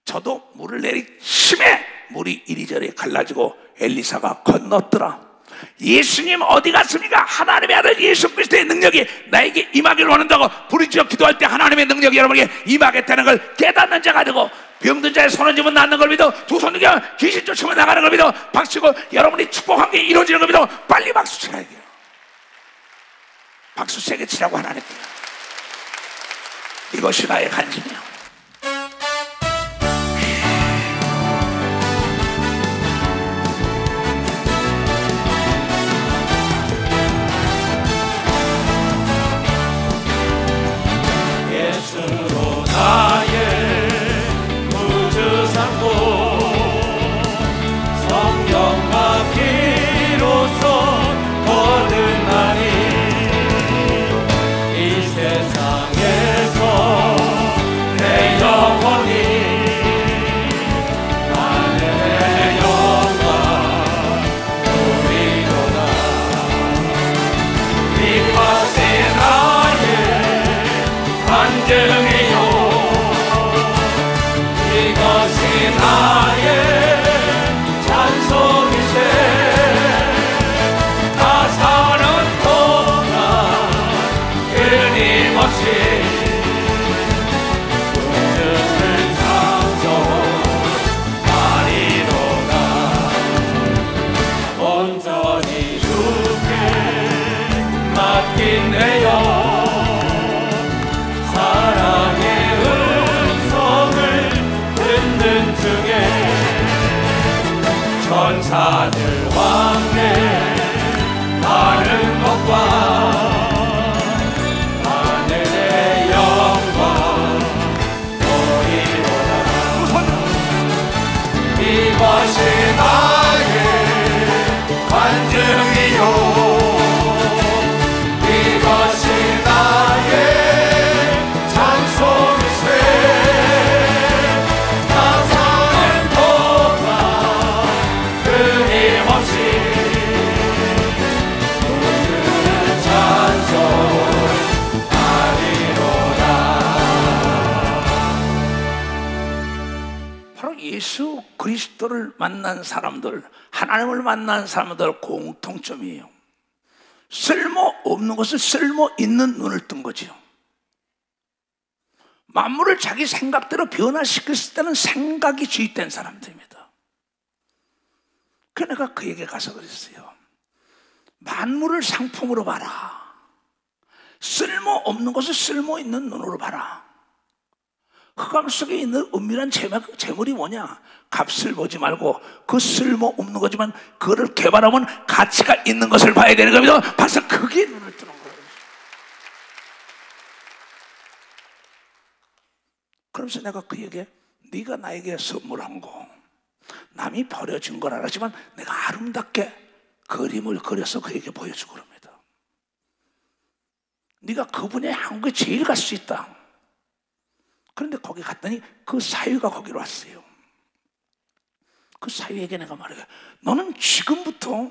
저도 물을 내리치매 물이 이리저리 갈라지고 엘리사가 건넜더라. 예수님 어디 갔습니까? 하나님의 아들 예수 그리스도의 능력이 나에게 임하기를 원한다고 부르짖어 기도할 때 하나님의 능력이 여러분에게 임하겠다는 걸 깨닫는 자가 되고, 병든 자의 손을 쥐면 낫는 걸 믿어, 두 손 들고 귀신 쫓으면 나가는 걸 믿어, 박수치고 여러분이 축복한 게 이루어지는 걸 믿어 빨리 박수 치라. 이게요. 박수 세게 치라고 하나님께. 이것이 나의 간증이야. 예수로 나의 구주 삼고 성령과 피로써 거듭나니 이 세상에서 내 영혼이 하늘의 영광 누리도다. 이것이 나의 간증이요, 이것이 나의 찬송이세. 나 사는 동안 끊임없이 뜻을 창조하리로다. 온전히 예수 그리스도를 만난 사람들, 하나님을 만난 사람들 공통점이에요. 쓸모없는 것을 쓸모있는 눈을 뜬 거죠. 만물을 자기 생각대로 변화시켰을 때는 생각이 주입된 사람들입니다. 그러니까 내가 그에게 가서 그랬어요. 만물을 상품으로 봐라. 쓸모없는 것을 쓸모있는 눈으로 봐라. 흑암 속에 있는 은밀한 재물이 뭐냐? 값을 보지 말고 그 쓸모없는 거지만 그거를 개발하면 가치가 있는 것을 봐야 되는 겁니다. 벌써 그게 눈을 뜨는 거예요. 그러면서 내가 그에게 네가 나에게 선물한 거 남이 버려진 걸 알았지만 내가 아름답게 그림을 그려서 그에게 보여주고 그럽니다. 네가 그분의 한국에 제일 갈 수 있다. 그런데 거기 갔더니 그 사위가 거기로 왔어요. 그 사위에게 내가 말해요. 너는 지금부터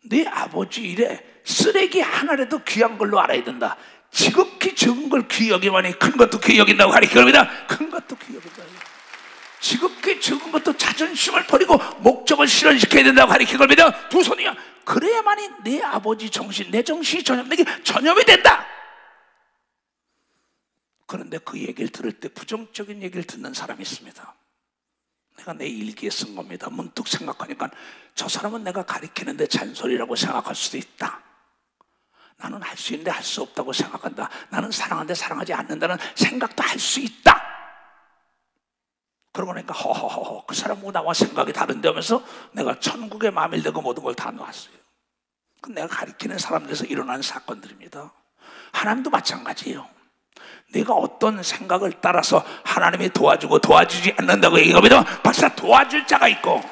네 아버지 일에 쓰레기 하나라도 귀한 걸로 알아야 된다. 지극히 적은 걸 귀히 여기만이 큰 것도 귀히 여긴다고 가르쳐 겁니다. 큰 것도 귀히 여긴다. 지극히 적은 것도 자존심을 버리고 목적을 실현시켜야 된다고 가르쳐 겁니다. 두 손이야. 그래야만이 내 아버지 정신, 내 정신이 전염이 된다. 그런데 그 얘기를 들을 때 부정적인 얘기를 듣는 사람이 있습니다. 내가 내 일기에 쓴 겁니다. 문득 생각하니까 저 사람은 내가 가리키는데 잔소리라고 생각할 수도 있다. 나는 할 수 있는데 할 수 없다고 생각한다. 나는 사랑하는데 사랑하지 않는다는 생각도 할 수 있다. 그러고 나니까 허허허 그 사람하고 나와 생각이 다른데 하면서 내가 천국에 마밀되고 모든 걸 다 놓았어요. 내가 가리키는 사람들에서 일어나는 사건들입니다. 하나님도 마찬가지예요. 내가 어떤 생각을 따라서 하나님이 도와주고 도와주지 않는다고 얘기합니다. 박사 도와줄 자가 있고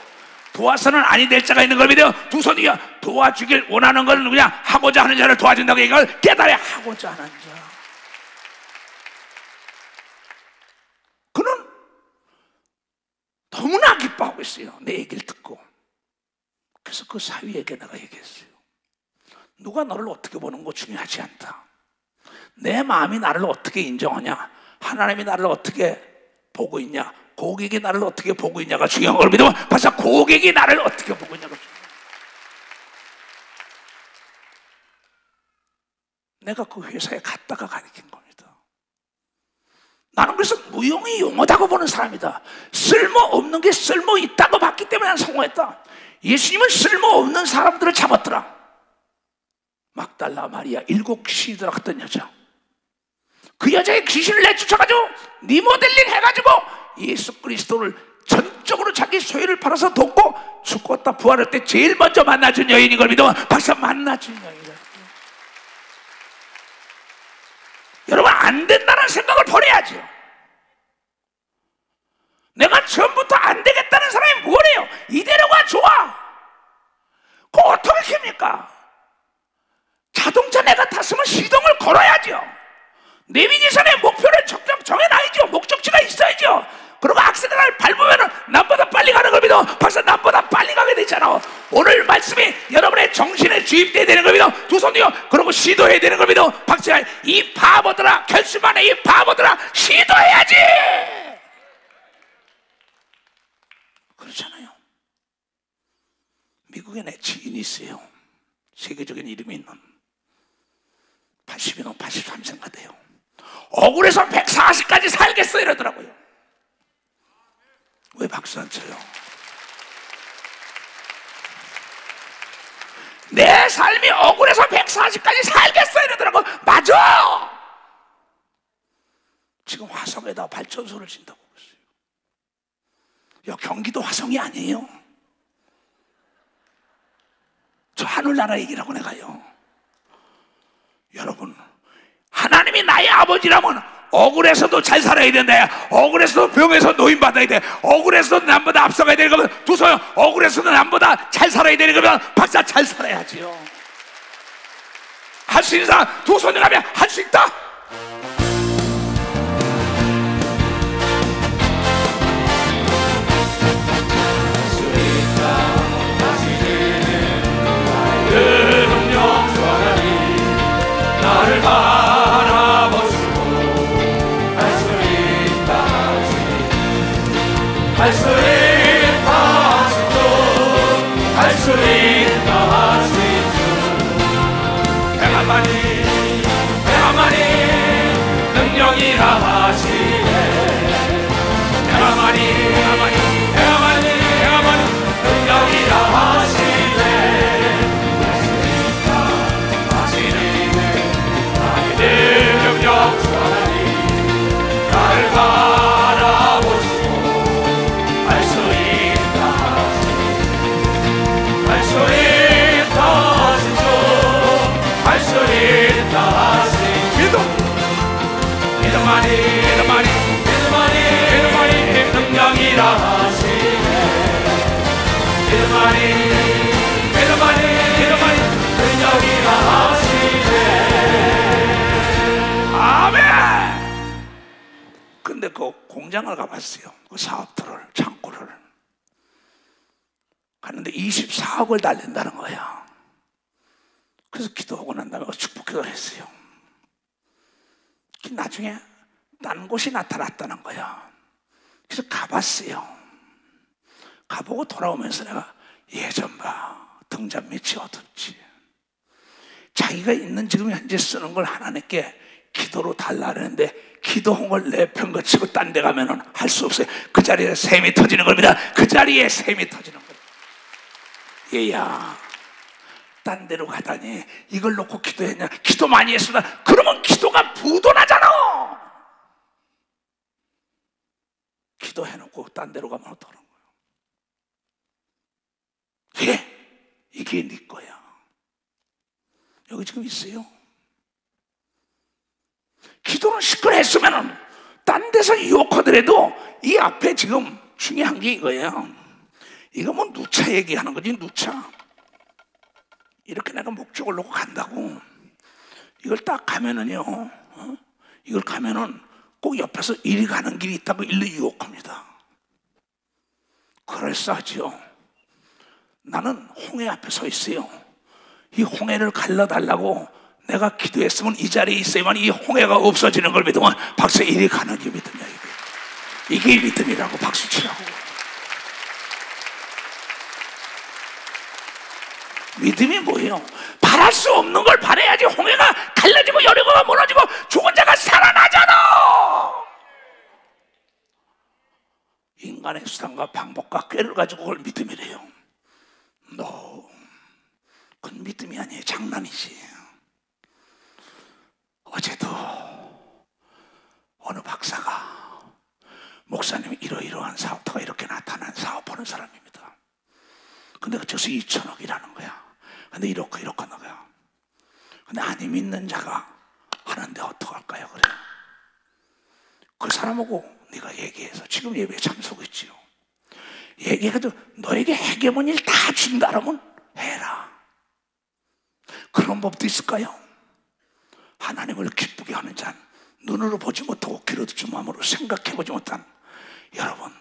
도와서는 아니 될 자가 있는 겁니다. 두 손이야. 도와주길 원하는 걸 그냥 하고자 하는 자를 도와준다고 얘기할 깨달아 하고자 하는 자. 그는 너무나 기뻐하고 있어요. 내 얘기를 듣고. 그래서 그 사위에게 내가 얘기했어요. 누가 너를 어떻게 보는 거 중요하지 않다. 내 마음이 나를 어떻게 인정하냐, 하나님이 나를 어떻게 보고 있냐, 고객이 나를 어떻게 보고 있냐가 중요한 걸 믿으면 벌써 고객이 나를 어떻게 보고 있냐가 중요해요. 내가 그 회사에 갔다가 가르친 겁니다. 나는 그래서 무용이 용어다고 보는 사람이다. 쓸모없는 게 쓸모있다고 봤기 때문에 난 성공했다. 예수님은 쓸모없는 사람들을 잡았더라. 막달라 마리아 7 귀신이 들어갔던 여자, 그 여자의 귀신을 내쫓아가지고 리모델링 해가지고 예수 그리스도를 전적으로 자기 소유를 팔아서 돕고 죽었다 부활할 때 제일 먼저 만나준 여인인 걸 믿으면 박사 만나준 여인이다. 여러분 안 된다는 생각을 버려야죠. 내가 처음부터 안 되겠다는 사람이 뭐래요? 이대로가 좋아. 그거 어떻게 킵니까? 자동차 내가 탔으면 시동을 걸어야죠. 내비게이션의 목표를 정해놔야죠. 목적지가 있어야죠. 그리고 악셀레를 밟으면 남보다 빨리 가는 걸 믿어. 벌써 남보다 빨리 가게 되잖아. 오늘 말씀이 여러분의 정신에 주입돼야 되는 걸 믿어. 두 손이요. 그리고 시도해야 되는 걸 믿어. 박수야. 이 바보들아, 결심하네 이 바보들아, 시도해야지. 그렇잖아요. 미국에 내 지인이 있어요. 세계적인 이름이 있는 80이나 83세인가 돼요. 억울해서 140까지 살겠어 이러더라고요. 왜 박수 안 쳐요? 내 삶이 억울해서 140까지 살겠어 이러더라고. 맞아. 지금 화성에다 발전소를 짓다고 했어요. 야, 경기도 화성이 아니에요. 저 하늘나라 얘기라고 내가요. 여러분, 하나님이 나의 아버지라면 억울해서도 잘 살아야 된다. 억울해서도 병에서 노인받아야 돼. 억울해서도 남보다 앞서가야 되는 거면 두 손, 억울해서도 남보다 잘 살아야 되는 거면 박사 잘 살아야지요. 할 수 있는 사람 두 손을 하면 할 수 있다. 나를 바라보시고 할 수 있다. 능력이라 하시네. 내가 많이 능력이라 하시네. 하시는 능력 주하니 나를 바라보시고 할 수 있다 할 수 있다 하시죠. 할 수 있다 하시 믿음만이 능력이라 하시네. 믿음만이 능력이라 하시네. 아멘. 근데 그 공장을 가봤어요. 그 사업터를, 창고를 갔는데 24억을 달린다는 거야. 그래서 기도하고 난 다음에 축복기도를 했어요. 나중에 딴 곳이 나타났다는 거야. 그래서 가봤어요. 가보고 돌아오면서 내가 예전 봐, 등잔 밑이 어둡지. 자기가 있는 지금 현재 쓰는 걸 하나님께 기도로 달라는데 기도한 걸 내편 거치고 딴 데 가면은 할 수 없어요. 그 자리에 샘이 터지는 겁니다. 그 자리에 샘이 터지는 거예요. 얘야, 딴 데로 가다니 이걸 놓고 기도했냐? 기도 많이 했으나 그러면 기도가 부도나잖아. 기도해놓고 딴 데로 가면 어떡하는 거야? 이게 네 거야. 여기 지금 있어요. 기도는 시끄러 했으면은 딴 데서 유혹하더라도 이 앞에 지금 중요한 게 이거예요. 이거 뭐 누차 얘기하는 거지. 누차 이렇게 내가 목적을 놓고 간다고 이걸 딱 가면은요, 이걸 가면은 꼭 옆에서 이리 가는 길이 있다고 일로 유혹합니다. 그럴싸하죠. 나는 홍해 앞에 서 있어요. 이 홍해를 갈라달라고 내가 기도했으면 이 자리에 있어야만 이 홍해가 없어지는 걸 믿으면 박수 이리 가는 게 믿음이야. 이게 믿음이라고 박수 치라고. 믿음이 뭐예요? 바랄 수 없는 걸 바라야지 홍해가 갈라지고 여리고가 무너지고 죽은 자가 살아나잖아. 인간의 수단과 방법과 꾀를 가지고 그걸 믿음이래요. 그건 믿음이 아니에요. 장난이지. 어제도 어느 박사가 목사님이 이러이러한 사업터가 이렇게 나타난 사업하는 사람입니다. 근데 그쪽에서 2천억이라는 거야. 근데 이렇게 나가요. 근데 안 믿는 자가 하는데 어떡할까요? 그래. 그 사람하고 네가 얘기해서 지금 예배에 참석했지요. 얘기해도 너에게 헤게모니를 다 준다 그러면 해라. 그런 법도 있을까요? 하나님을 기쁘게 하는 자는 눈으로 보지 못하고 귀로 듣지 마음으로 생각해 보지 못한 여러분,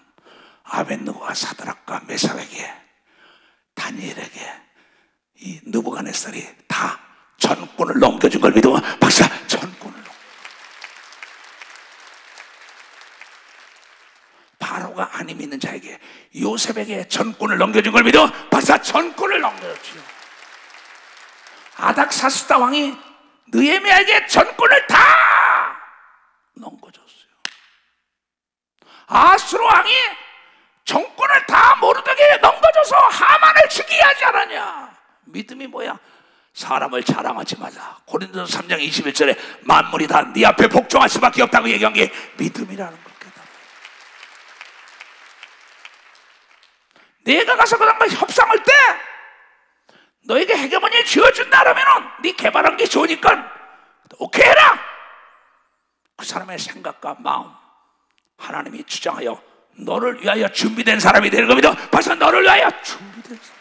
아벳느고가 사드락과 메삭에게 다니엘에게 이 느부갓네살이 다 전권을 넘겨준 걸 믿으면 박사 전권을 바로가 안 믿는 자에게 요셉에게 전권을 넘겨준 걸 믿으면 박사 전권을 넘겨줬지요. 아닥사스다 왕이 느헤미야에게 전권을 다 넘겨줬어요. 아수르 왕이 정권을 다 모르드게에 넘겨줘서 하만을 죽이게 하지 않았냐. 믿음이 뭐야? 사람을 자랑하지 말라. 고린도서 3장 21절에 만물이 다 네 앞에 복종할 수밖에 없다고 얘기한 게 믿음이라는 것. 내가 가서 그 사람과 협상할 때 너에게 헤게모니를 쥐어준다 그러면은 네 개발한 게 좋으니까 오케이 해라. 그 사람의 생각과 마음 하나님이 주장하여 너를 위하여 준비된 사람이 되는 겁니다. 벌써 너를 위하여 준비된 사람.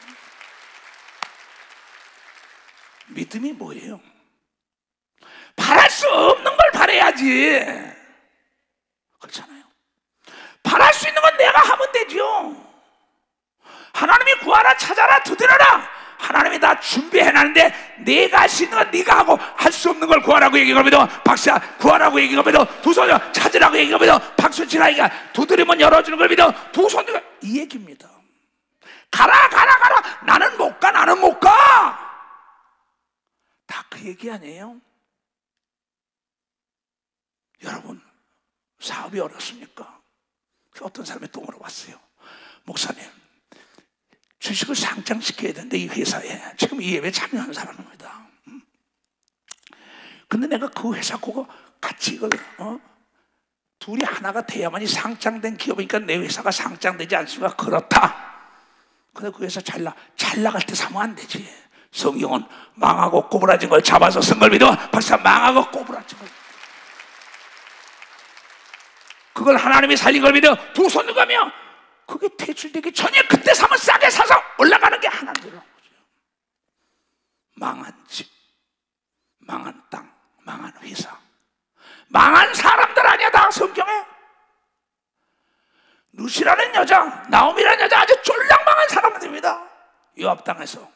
믿음이 뭐예요? 바랄 수 없는 걸 바라야지. 그렇잖아요. 바랄 수 있는 건 내가 하면 되죠. 하나님이 구하라 찾아라 두드려라. 하나님이 다 준비해놨는데 내가 할 수 있는 건 네가 하고 할 수 없는 걸 구하라고 얘기하거든. 박사 구하라고 얘기하거든. 두 손 찾으라고 얘기하거든. 박수 치라 얘기가 두드리면 열어주는 걸 믿어. 두 손 들어 이 얘기입니다. 가라 나는 못 가. 다 그 얘기 아니에요? 여러분 사업이 어렵습니까? 어떤 사람이 또 물어봤어요. 목사님, 주식을 상장시켜야 되는데 이 회사에 지금 이 예배에 참여한 사람입니다. 근데 내가 그 회사 그거 같이 이걸 둘이 하나가 돼야만이 상장된 기업이니까 내 회사가 상장되지 않습니까? 그렇다. 근데 그 회사 잘 나갈 때 사면 안 되지. 성경은 망하고 꼬부라진 걸 잡아서 쓴 걸 믿어. 박사, 망하고 꼬부라진 걸, 그걸 하나님이 살린 걸 믿어. 두 손을 가며 그게 퇴출되기 전에 그때 사면 싸게 사서 올라가는 게 하나님이라는 거죠. 망한 집, 망한 땅, 망한 회사, 망한 사람들 아니야 다 성경에. 루시라는 여자, 나오미라는 여자 아주 쫄랑망한 사람들입니다. 요압 땅에서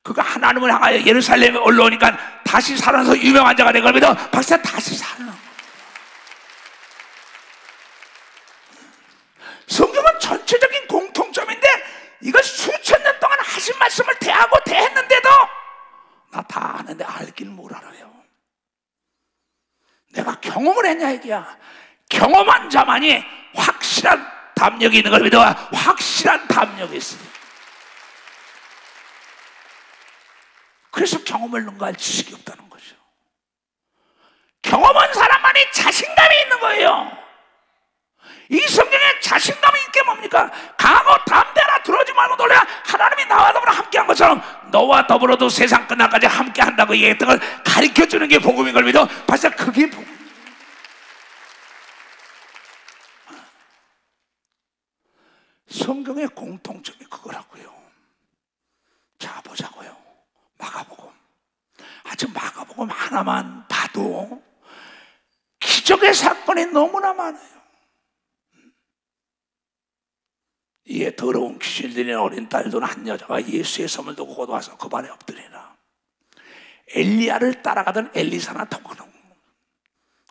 그가 하나님을 향하여 예루살렘에 올라오니까 다시 살아나서 유명한 자가 된 걸 믿어. 박사, 다시 살아난 겁니다. 성경은 전체적인 공통점인데 이걸 수천 년 동안 하신 말씀을 대하고 대했는데도 나 다 아는데 알긴 뭘 알아요. 내가 경험을 했냐 얘기야. 경험한 자만이 확실한 담력이 있는 걸 믿어. 확실한 담력이 있어요. 그래서 경험을 능가할 지식이 없다는 거죠. 경험한 사람만이 자신감이 있는 거예요. 이 성경에 자신감이 있게 뭡니까? 강하고 담대하라, 두려워하지 말고 놀라. 하나님이 나와 더불어 함께한 것처럼 너와 더불어도 세상 끝날까지 함께한다고 얘기했던 걸 가르쳐주는 게 복음인 걸 믿어. 벌써 그게 복음. 성경의 공통점이 그거라고요. 자, 보자고요. 마가복음. 아주 마가복음 하나만 봐도 기적의 사건이 너무나 많아요. 이에 더러운 귀신을 들린 어린 딸도 한 여자가 예수의 손을 두고 곧 와서 그 발에 엎드리라. 엘리야를 따라가던 엘리사나 통하는,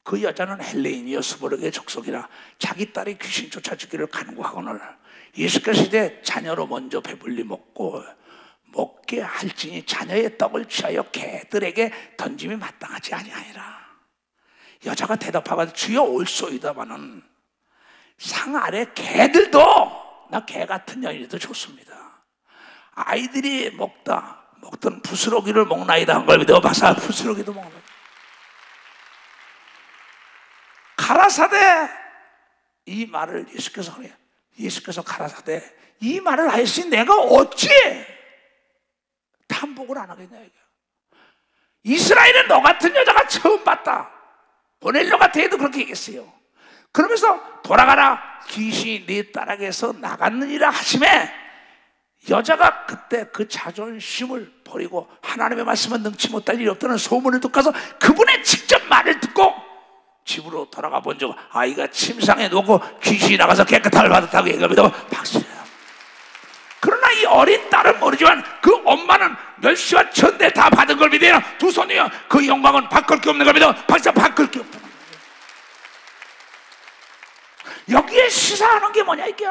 그 여자는 헬레인이여 스보르게 족속이라 자기 딸이 귀신 쫓아 죽기를 간구하거늘 예수께서 이제 자녀로 먼저 배불리 먹게 할지니 자녀의 떡을 취하여 개들에게 던짐이 마땅하지 아니하니라. 여자가 대답하고 주여 올소이다마는 상 아래 개들도, 나 개 같은 여인도 좋습니다. 아이들이 먹던 부스러기를 먹나이다 한 걸 믿어. 봐서 부스러기도 먹는. 가라사대, 이 말을 예수께서 가라사대 이 말을 하였으니 내가 어찌 탐복을 안 하겠냐 이게. 이스라엘은 너 같은 여자가 처음 봤다. 보넬료 같은 애도 그렇게 얘기했어요. 그러면서 돌아가라, 귀신이 네 딸에게서 나갔느니라 하심에 여자가 그때 그 자존심을 버리고 하나님의 말씀은 능치 못할 일이 없다는 소문을 듣고 가서 그분의 직접 말을 듣고 집으로 돌아가 본 적, 아이가 침상에 놓고 귀신이 나가서 깨끗함을 받았다고 얘기합니다. 박수예요. 그러나 이 어린 딸은 모르지만 그 엄마는 멸시와 천대 다 받은 걸 믿어요. 두 손이요. 그 영광은 바꿀 게 없는 걸 믿어. 박사, 바꿀 게 없다는 거예요. 여기에 시사하는 게 뭐냐 이게.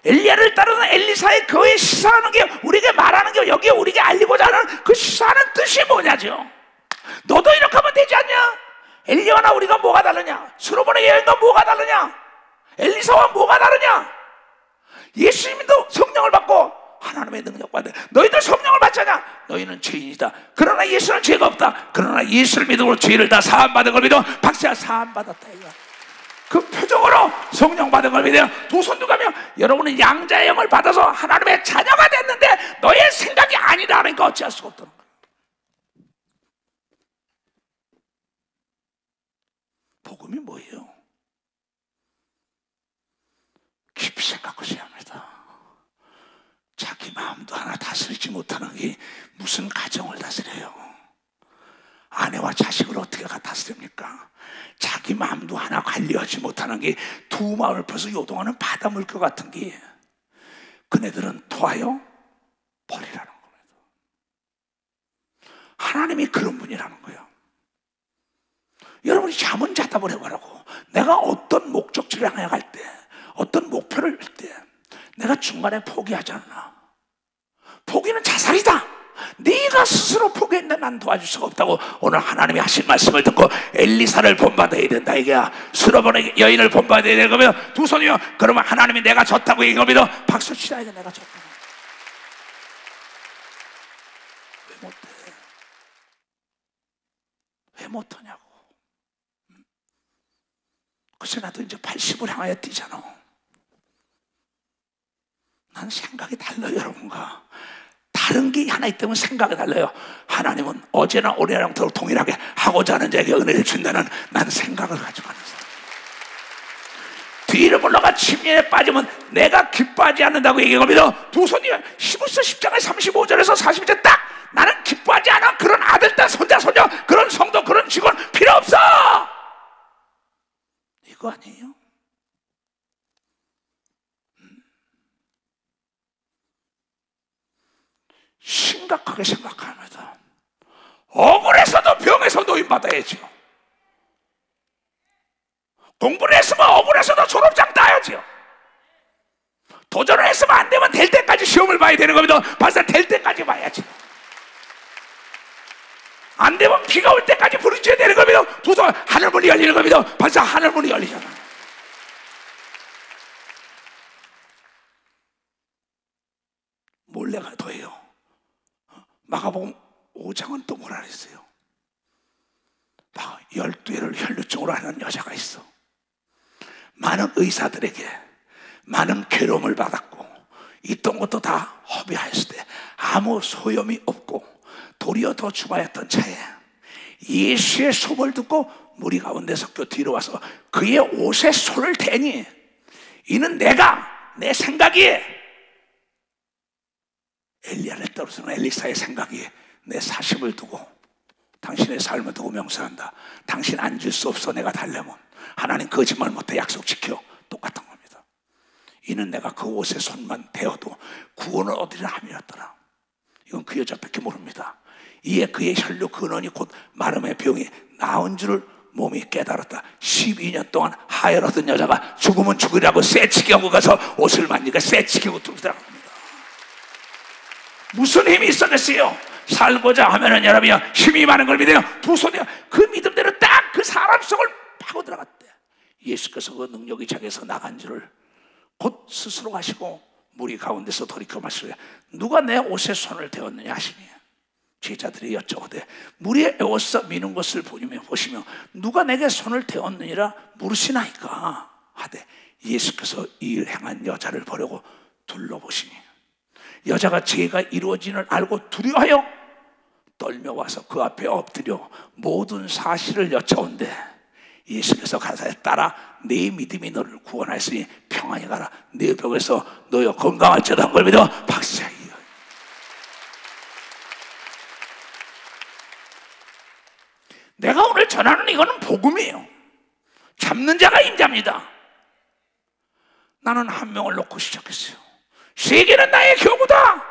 엘리야를 따르는 엘리사의 그의 시사하는 게, 우리에게 말하는 게, 여기에 우리에게 알리고자 하는 그 시사하는 뜻이 뭐냐죠. 너도 이렇게 하면 되지 않냐? 엘리야나 우리가 뭐가 다르냐? 솔로몬의 여인과 뭐가 다르냐? 엘리사와 뭐가 다르냐? 예수님도 성령을 받고 하나님의 능력 받아. 너희들 성령을 받잖아. 너희는 죄인이다. 그러나 예수는 죄가 없다. 그러나 예수를 믿음으로 죄를 다 사함받은 걸 믿어. 박사, 사함받았다 이거. 그 표정으로 성령 받은 걸 믿어요. 두 손 들고가며 여러분은 양자의 영을 받아서 하나님의 자녀가 됐는데 너의 생각이 아니라니까 어찌할 수가 없다는 거예요. 복음이 뭐예요? 깊이 생각하셔야 합니다. 자기 마음도 하나 다스리지 못하는 게 무슨 가정을 다스려요? 아내와 자식을 어떻게 다스립니까? 자기 마음도 하나 관리하지 못하는 게 두 마음을 펴서 요동하는 바다 물결 같은 게, 그네들은 토하여 버리라는 겁니다. 하나님이 그런 분이라는 거예요. 여러분이 잠은 자답을 해보라고. 내가 어떤 목적지를 향해 갈 때, 어떤 목표를 할 때 내가 중간에 포기하지 않나. 포기는 자살이다. 네가 스스로 포기했는데 난 도와줄 수가 없다고 오늘 하나님이 하신 말씀을 듣고 엘리사를 본받아야 된다 이게야. 수로보는 여인을 본받아야 되는 거면 두 손이요. 그러면 하나님이 내가 졌다고 얘기하면 박수 치라야 돼. 내가 졌다고. 왜 못해? 왜 못하냐고. 그래서 나도 이제 80을 향하여 뛰잖아. 난 생각이 달라요, 여러분과. 다른 게 하나 있다면 생각이 달라요. 하나님은 어제나 오늘이랑 동일하게 하고자 하는 자에게 은혜를 준다는 난 생각을 가지고 하는 사람. 뒤로 물러가 침례에 빠지면 내가 기뻐하지 않는다고 얘기합니다. 두 손이 히브리서 10장의 35절에서 40절 딱 나는 기뻐하지 않아. 그런 아들, 딸, 손자, 손녀, 그런 성도, 그런 직원 필요 없어. 이거 아니에요? 심각하게 생각합니다. 억울해서도 병에서 노인받아야죠. 공부를 했으면 억울해서도 졸업장 따야죠. 도전을 했으면 안 되면 될 때까지 시험을 봐야 되는 겁니다. 벌써 될 때까지 봐야지. 안 되면 비가 올 때까지 부르짖어야 되는 겁니다. 도서 하늘문이 열리는 겁니다. 벌써 하늘문이 열리잖아. 몰래가 더해요. 마가복음 5장은 또 뭐라 그랬어요? 12회를 혈루증으로 하는 여자가 있어. 많은 의사들에게 많은 괴로움을 받았고 있던 것도 다 허비하였을 때 아무 소용이 없고 도리어 더 죽어야했던 차에 예수의 소문을 듣고 무리 가운데 섞여 뒤로 와서 그의 옷에 손을 대니 이는 내 생각이 엘리야를 떨어지는 엘리사의 생각이 내 사심을 두고 당신의 삶을 두고 명세한다. 당신 앉을 수 없어. 내가 달래면 하나님 거짓말 못해. 약속 지켜. 똑같은 겁니다. 이는 내가 그 옷에 손만 대어도 구원을 얻으려 함이었더라. 이건 그 여자밖에 모릅니다. 이에 그의 혈류 근원이 곧 마름의 병이 나은 줄을 몸이 깨달았다. 12년 동안 하혈하던 여자가 죽으면 죽으라고 쇠치기 하고 가서 옷을 만지니까 쇠치기 하고 들어갑니다. 무슨 힘이 있었겠어요? 살고자 하면은 여러분이 힘이 많은 걸 믿어요. 두 손이 그 믿음대로 딱 그 사람 속을 파고 들어갔대. 예수께서 그 능력이 자기에서 나간 줄을 곧 스스로 하시고 무리 가운데서 돌이켜 말씀해 누가 내 옷에 손을 대었느냐 하시니 제자들이 여쭤보되 무리의 옷서 미는 것을 보시며 누가 내게 손을 대었느니라 물으시나이까 하되 예수께서 이 일 행한 여자를 보려고 둘러보시니 여자가 죄가 이루어지는 알고 두려워하여 떨며 와서 그 앞에 엎드려 모든 사실을 여쭤온대. 예수께서 가사에 따라 네 믿음이 너를 구원하였으니 평안히 가라. 네 벽에서 너여 건강할지어다 한 걸 믿어 박수야. 내가 오늘 전하는 이거는 복음이에요. 잡는 자가 임자입니다. 나는 한 명을 놓고 시작했어요. 세계는 나의 교구다.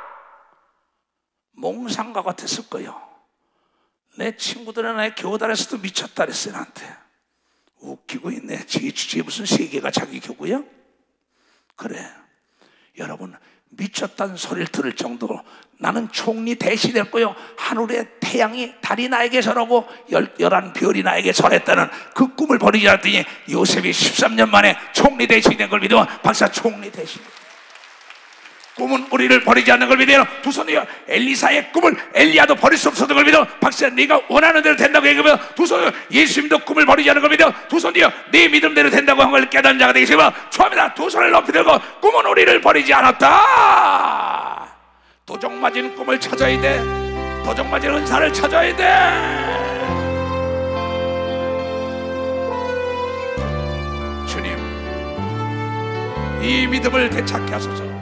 몽상가 같았을 거예요. 내 친구들은 나의 교단에서도 미쳤다 그랬어요. 나한테 웃기고 있네. 제 주제에 무슨 세계가 자기 교구야? 그래 여러분 미쳤다는 소리를 들을 정도로 나는 총리 대신될 거요. 하늘의 태양이 달이 나에게 절하고 11별이 나에게 절했다는 그 꿈을 버리지 않았더니 요셉이 13년 만에 총리 대신이 된 걸 믿어 박사 총리 대신. 꿈은 우리를 버리지 않는 걸 믿어요. 두 손이요. 엘리사의 꿈을 엘리야도 버릴 수 없었던 걸 믿어 박사 네가 원하는 대로 된다고 얘기하면 두 손이요. 예수님도 꿈을 버리지 않는 걸 믿어 두 손이요. 네 믿음대로 된다고 한 걸 깨닫는 자가 되겠으면 축하합니다. 두 손을 높이 들고 꿈은 우리를 버리지 않았다. 도적 맞은 꿈을 찾아야 돼. 도적 맞은 은사를 찾아야 돼. 주님 이 믿음을 되찾게 하소서.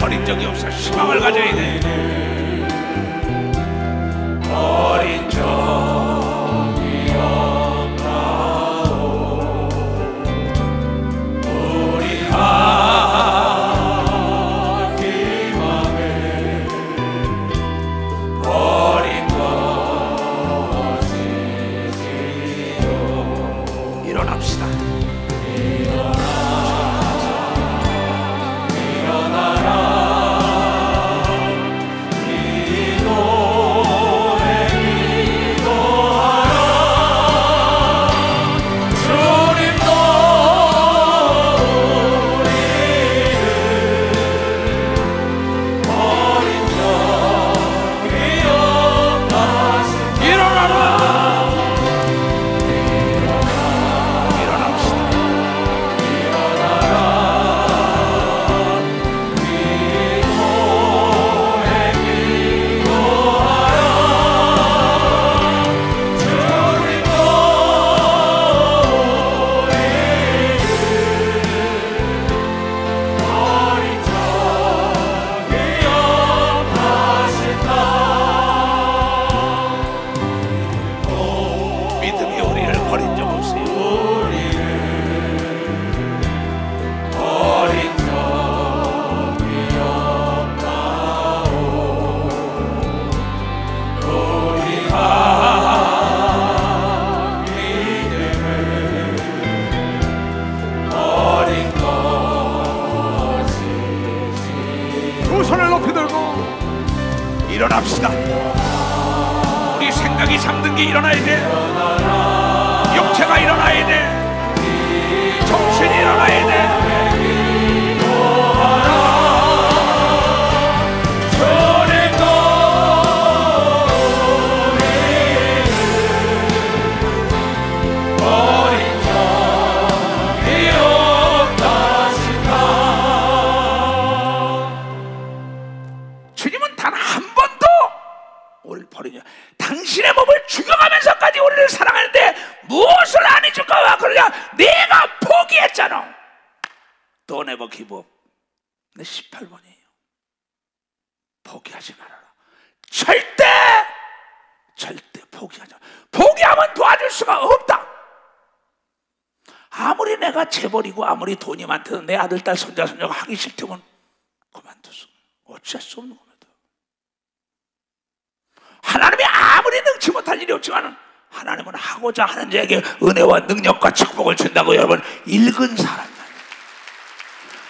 버린 적이 없어. 희망을 가져야 돼. 버린 적이 없다오. 우리가 기맘에 버린 것이지요. 일어납시다. 일어납시다. 우리 생각이 잠든 게 일어나야 돼. 육체가 일어나야 돼. 정신이 일어나야 돼. 당신의 몸을 죽여가면서까지 우리를 사랑하는데 무엇을 안 해줄까? 그러냐? 내가 포기했잖아. Don't ever give up. 내 18번이에요. 포기하지 말아라. 절대 포기하지 마. 포기하면 도와줄 수가 없다. 아무리 내가 재벌이고 아무리 돈이 많든 내 아들, 딸, 손자, 손녀가 하기 싫다면 그만두소. 어쩔 수 없는 겁니다. 하나님이 아무리 능치 못할 일이 없지만 하나님은 하고자 하는 자에게 은혜와 능력과 축복을 준다고. 여러분, 읽은 사람이야.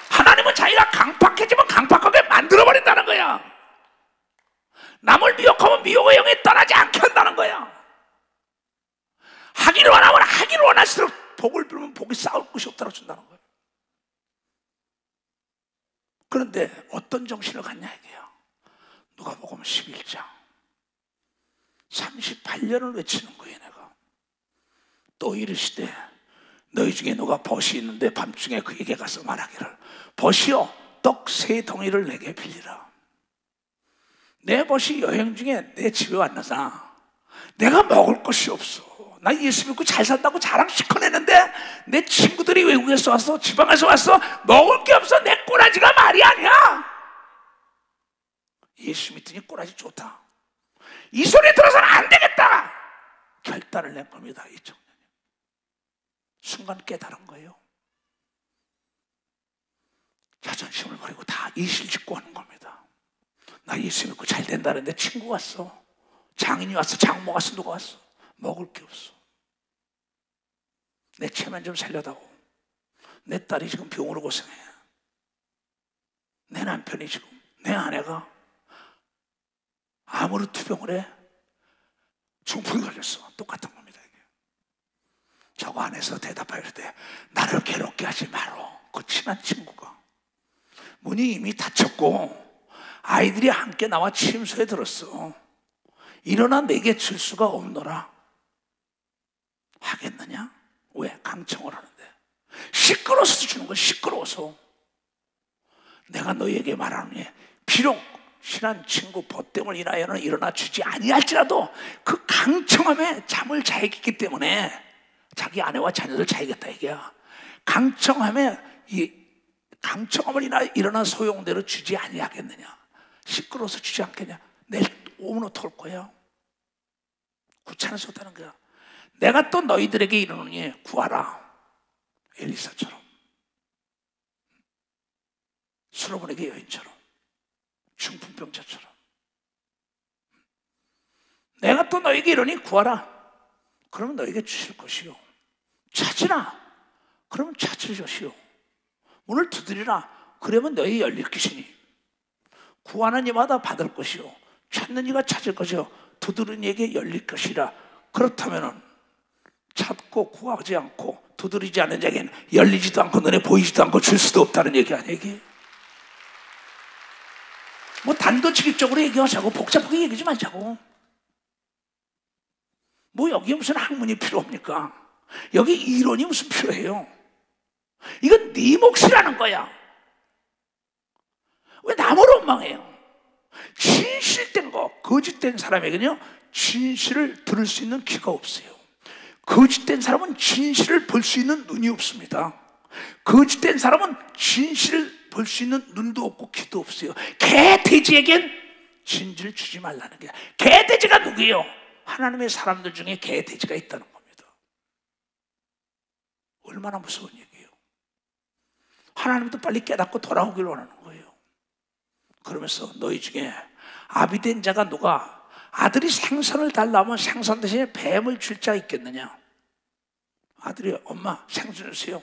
하나님은 자기가 강팍해지면 강팍하게 만들어버린다는 거야. 남을 미혹하면 미혹의 영이 떠나지 않게 한다는 거야. 하기를 원하면 하기를 원할수록 복을 빌면 복이 쌓을 곳이 없다고 준다는 거야. 그런데 어떤 정신을 갖냐 이게요. 누가복음 11장 38년을 외치는 거예요. 내가 또 이르시되 너희 중에 누가 벗이 있는데 밤중에 그에게 가서 말하기를 벗이여 떡 3덩이를 내게 빌리라. 내 벗이 여행 중에 내 집에 왔나사 내가 먹을 것이 없어. 나 예수 믿고 잘 산다고 자랑 시커내는데 내 친구들이 외국에서 왔어, 지방에서 왔어, 먹을 게 없어. 내 꼬라지가 말이 아니야. 예수 믿더니 꼬라지 좋다. 이 소리 들어서는 안 되겠다. 결단을 낸 겁니다. 이 청년이 순간 깨달은 거예요. 자존심을 버리고 다 이실직고 하는 겁니다. 나 예수 믿고 잘 된다는데 친구 왔어, 장인이 왔어, 장모 왔어, 누가 왔어. 먹을 게 없어. 내 체면 좀 살려다오. 내 딸이 지금 병으로 고생해. 내 남편이 지금, 내 아내가 암으로 투병을 해. 중풍이 걸렸어. 똑같은 겁니다. 이게. 저거 안에서 대답할 때 나를 괴롭게 하지 마라. 그 친한 친구가 문이 이미 닫혔고 아이들이 함께 나와 침소에 들었어. 일어나 내게 줄 수가 없노라. 하겠느냐? 왜? 강청을 하는데 시끄러워서 주는 거야. 시끄러워서. 내가 너희에게 말하노니 비록 친한 친구 보탬을 인하여는 일어나 주지 아니할지라도 그 강청함에 잠을 자야겠기 때문에 자기 아내와 자녀들 자야겠다 이게야. 강청함에 이 방청함을 일어난 소용대로 주지 아니하겠느냐? 시끄러워서 주지 않겠냐? 내일 오면 어떡할 거야? 귀찮아서 못하는 거야. 내가 또 너희들에게 이르노니 구하라. 엘리사처럼, 솔로몬에게 여인처럼, 중풍병자처럼. 내가 또 너희에게 이르니 구하라. 그러면 너희에게 주실 것이요. 찾으라. 그러면 찾을 것이요. 문을 두드리라. 그러면 너희 열릴 것이니. 구하는 이마다 받을 것이요. 찾는 이가 찾을 것이요. 두드리는 이에게 열릴 것이라. 그렇다면 찾고 구하지 않고 두드리지 않는 자에게는 열리지도 않고 눈에 보이지도 않고 줄 수도 없다는 얘기 아니야 이게? 뭐 단도직입적으로 얘기하자고 복잡하게 얘기하지 말자고. 뭐 여기에 무슨 학문이 필요합니까? 여기 이론이 무슨 필요해요? 이건 네 몫이라는 거야. 왜 남을 원망해요? 진실된 거, 거짓된 사람에게는요 진실을 들을 수 있는 귀가 없어요. 거짓된 사람은 진실을 볼 수 있는 눈이 없습니다. 거짓된 사람은 진실을 볼 수 있는 눈도 없고 귀도 없어요. 개, 돼지에겐 진실을 주지 말라는 게. 개, 돼지가 누구예요? 하나님의 사람들 중에 개, 돼지가 있다는 겁니다. 얼마나 무서운 얘기예요. 하나님도 빨리 깨닫고 돌아오길 원하는 거예요. 그러면서 너희 중에 아비된 자가 누가 아들이 생선을 달라면 생선 대신에 뱀을 줄 자 있겠느냐? 아들이 엄마 생선 주세요.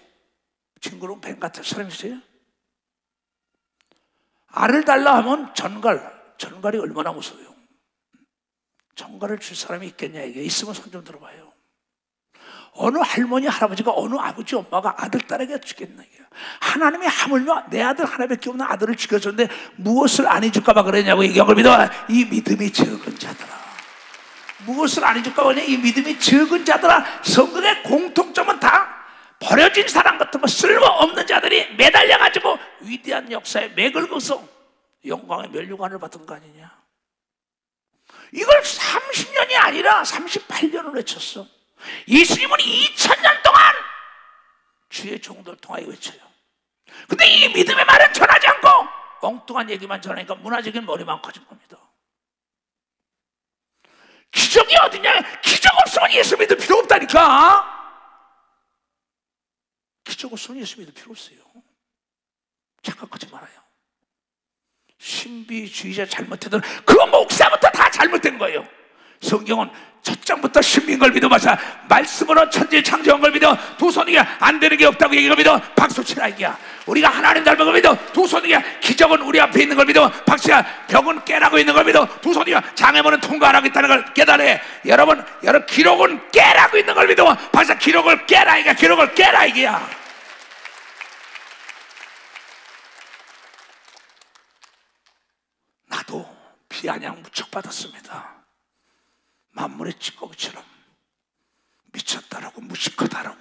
징그러운 뱀 같은 사람 있어요? 알을 달라 하면 전갈이 얼마나 무서워요. 전갈을 줄 사람이 있겠냐 이게. 있으면 손 좀 들어봐요. 어느 할머니 할아버지가 어느 아버지 엄마가 아들 딸에게 주겠나 이게. 하나님이 하물며 내 아들 하나밖에 없는 아들을 죽여줬는데 무엇을 안 해줄까 봐 그러냐고. 이걸 믿어. 이 믿음이 적은 자들아. 무엇을 안 해줄까 봐 그러냐. 이 믿음이 적은 자들아. 성경의 공통점은 다 버려진 사람 같은 거 쓸모없는 자들이 매달려가지고 위대한 역사에 맥을 그어서 영광의 면류관을 받은 거 아니냐. 이걸 30년이 아니라 38년을 외쳤어. 예수님은 2000년 동안 주의 종들 통하여 외쳐요. 근데 이 믿음의 말은 전하지 않고 엉뚱한 얘기만 전하니까 문화적인 머리만 커진 겁니다. 기적이 어디냐? 기적 없으면 예수 믿을 필요 없다니까. 기적 없으면 예수 믿을 필요 없어요. 착각하지 말아요. 신비주의자 잘못해도 그 목사부터 다 잘못된 거예요. 성경은 첫 장부터 신비인 걸 믿어 마사 말씀으로 천지 창조한 걸 믿어 두 손이게 안 되는 게 없다고 얘기를 믿어 박수 치라 이기야. 우리가 하나님 닮은 걸 믿어 두 손이게 기적은 우리 앞에 있는 걸 믿어 박수야. 병은 깨라고 있는 걸 믿어 두 손이게 장애물은 통과하겠다는 걸 깨달아. 여러분 기록은 깨라고 있는 걸 믿어 박수. 기록을 깨라 이기야. 기록을 깨라 이기야. 나도 비아냥 무척 받았습니다. 만물의 찌꺼기처럼 미쳤다라고 무식하다라고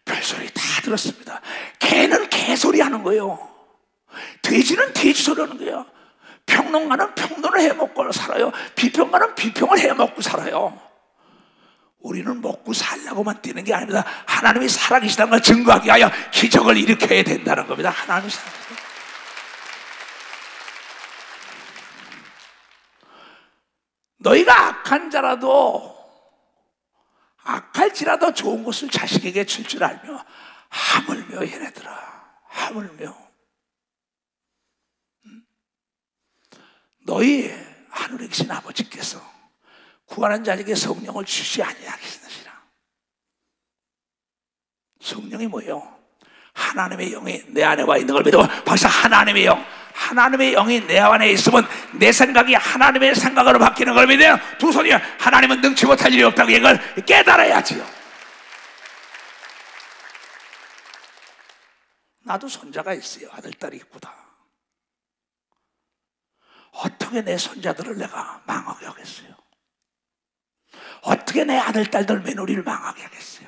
별소리 다 들었습니다. 개는 개소리 하는 거예요. 돼지는 돼지 소리 하는 거예요. 평론가는 평론을 해먹고 살아요. 비평가는 비평을 해먹고 살아요. 우리는 먹고 살려고만 뛰는 게 아닙니다. 하나님이 살아계시다는 걸 증거하기 위하여 기적을 일으켜야 된다는 겁니다. 하나님이 살아계시다. 너희가 악한 자라도 악할지라도 좋은 것을 자식에게 줄 줄 알며 하물며 얘네들아 하물며 너희 하늘에 계신 아버지께서 구하는 자에게 성령을 주시 아니하겠느니라. 성령이 뭐예요? 하나님의 영이 내 안에 와 있는 걸 믿어. 벌써 하나님의 영이 내 안에 있으면 내 생각이 하나님의 생각으로 바뀌는 걸 믿어요. 두 손이 하나님은 능치 못할 일이 없다고 이걸 깨달아야지요. 나도 손자가 있어요. 아들, 딸이 있구나. 어떻게 내 손자들을 내가 망하게 하겠어요? 어떻게 내 아들, 딸들 며느리를 망하게 하겠어요?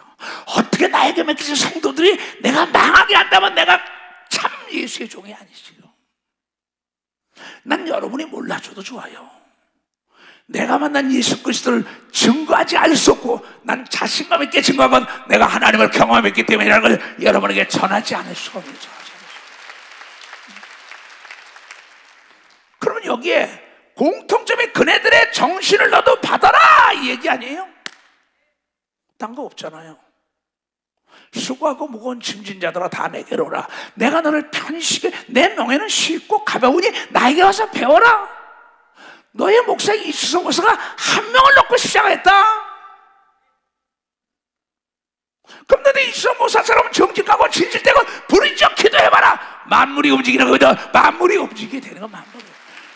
어떻게 나에게 맡기신 성도들이 내가 망하게 한다면 내가 참 예수의 종이 아니지요. 난 여러분이 몰라줘도 좋아요. 내가 만난 예수 그리스도를 증거하지 않을 수 없고 난 자신감 있게 증거한 건 내가 하나님을 경험했기 때문이라는 걸 여러분에게 전하지 않을 수가 없죠. 여기에 공통점이 그네들의 정신을 너도 받아라 이 얘기 아니에요? 딴 거 없잖아요. 수고하고 무거운 짐진 자들아 다 내게로 오라. 내가 너를 편식해 내 명예는 쉽고 가벼우니 나에게 와서 배워라. 너의 목사 이수석 목사가 한 명을 놓고 시작했다. 그럼 너도 이수석 목사처럼 정직하고 진실되고 부르짖어 기도해봐라. 만물이 움직이는 거거든. 만물이 움직이게 되는 건 만물이야.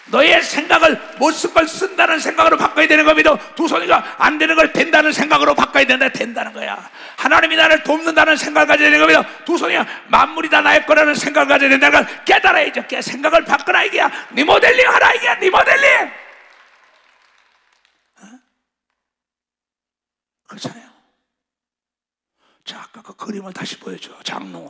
너의 생각을 못 쓴 걸 쓴다는 생각으로 바꿔야 되는 겁니다. 두 손이가 안 되는 걸 된다는 생각으로 바꿔야 된다는 거야. 하나님이 나를 돕는다는 생각을 가져야 되는 겁니다. 두 손이가 만물이 다 나의 거라는 생각을 가져야 된다는 걸 깨달아야죠. 생각을 바꾸라 이게야. 리모델링 하라 이게야. 리모델링. 그렇잖아요. 자, 아까 그 그림을 다시 보여줘. 장롱을.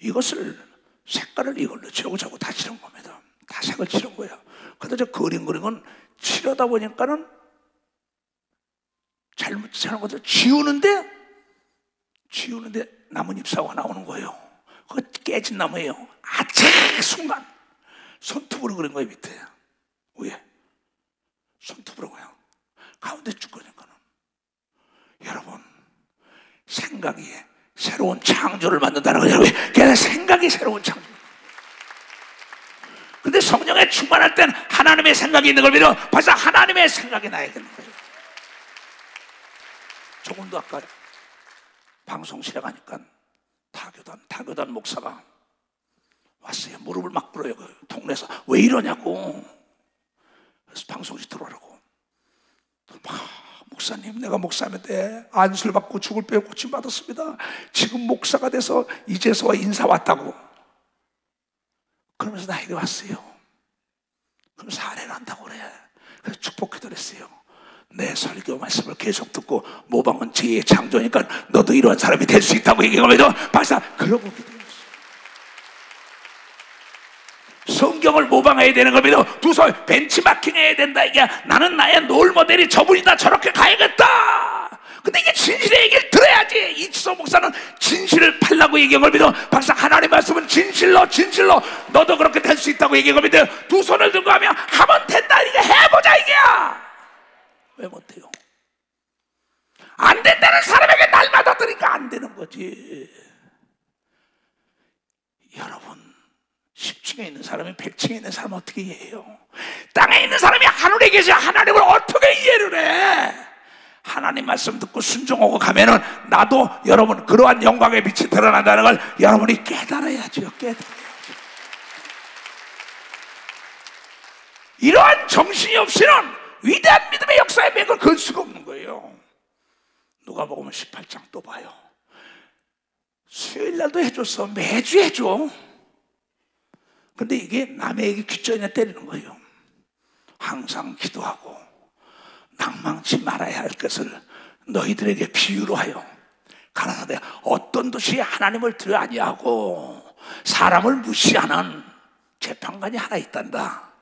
이것을 색깔을 이걸로 채우자고 다 칠한 겁니다. 다 색을 칠한 거예요. 근데 저 그린 건 칠하다 보니까는 잘못 칠한 것을 지우는데 나뭇잎사고가 나오는 거예요. 그거 깨진 나무예요. 아차 순간 손톱으로 그린 거예요. 밑에 위에 손톱으로 그냥 가운데 쭉 그리니까는 여러분 생각이 새로운 창조를 만든다는 거예요. 그냥 생각이 새로운 창조. 근데 성령에 충만할 땐 하나님의 생각이 있는 걸 믿어. 벌써 하나님의 생각이 나야 되는 거예요. 조금 더 아까 방송실에 가니까 타교단 목사가 왔어요. 무릎을 막 꿇어요. 그 동네에서 왜 이러냐고. 그래서 방송실 들어오라고. 목사님, 내가 목사인데 안수를 받고 죽을 뼈에 고침 받았습니다. 지금 목사가 돼서 이제서야 인사 왔다고. 그러면서 나에게 왔어요. 그럼 사례를 한다고 그래. 그래서 축복기도를 했어요. 내 설교 말씀을 계속 듣고 모방은 제 창조니까 너도 이런 사람이 될 수 있다고 얘기하면서 박사 그러고 기도했어요. 성경을 모방해야 되는 겁니다. 두 손 벤치마킹 해야 된다. 이게 나는 나의 롤 모델이 저분이다. 저렇게 가야겠다. 근데 이게 진실의 얘기를 들어야지. 이치소 목사는 진실을 팔라고 얘기한 겁니다. 박사 하나님 말씀은 진실로 너도 그렇게 될 수 있다고 얘기한 겁니다. 두 손을 들고 하면 된다. 이게 해보자 이게야. 왜 못해요? 안 된다는 사람에게 날마다 들으니까 안 되는 거지. 여러분 10층에 있는 사람이 100층에 있는 사람은 어떻게 이해해요? 땅에 있는 사람이 하늘에 계셔 하나님을 어떻게 이해를 해? 하나님 말씀 듣고 순종하고 가면은 나도 여러분 그러한 영광의 빛이 드러난다는 걸 여러분이 깨달아야죠. 이러한 정신이 없이는 위대한 믿음의 역사의 맥을 걸 수가 없는 거예요. 누가복음 18장 또 봐요. 수요일날도 해줬어. 매주 해줘. 근데 이게 남에게 귓전에 때리는 거예요. 항상 기도하고 낭망치 말아야 할 것을 너희들에게 비유로 하여 가라사대 어떤 도시에 하나님을 들여 아니하고 사람을 무시하는 재판관이 하나 있단다.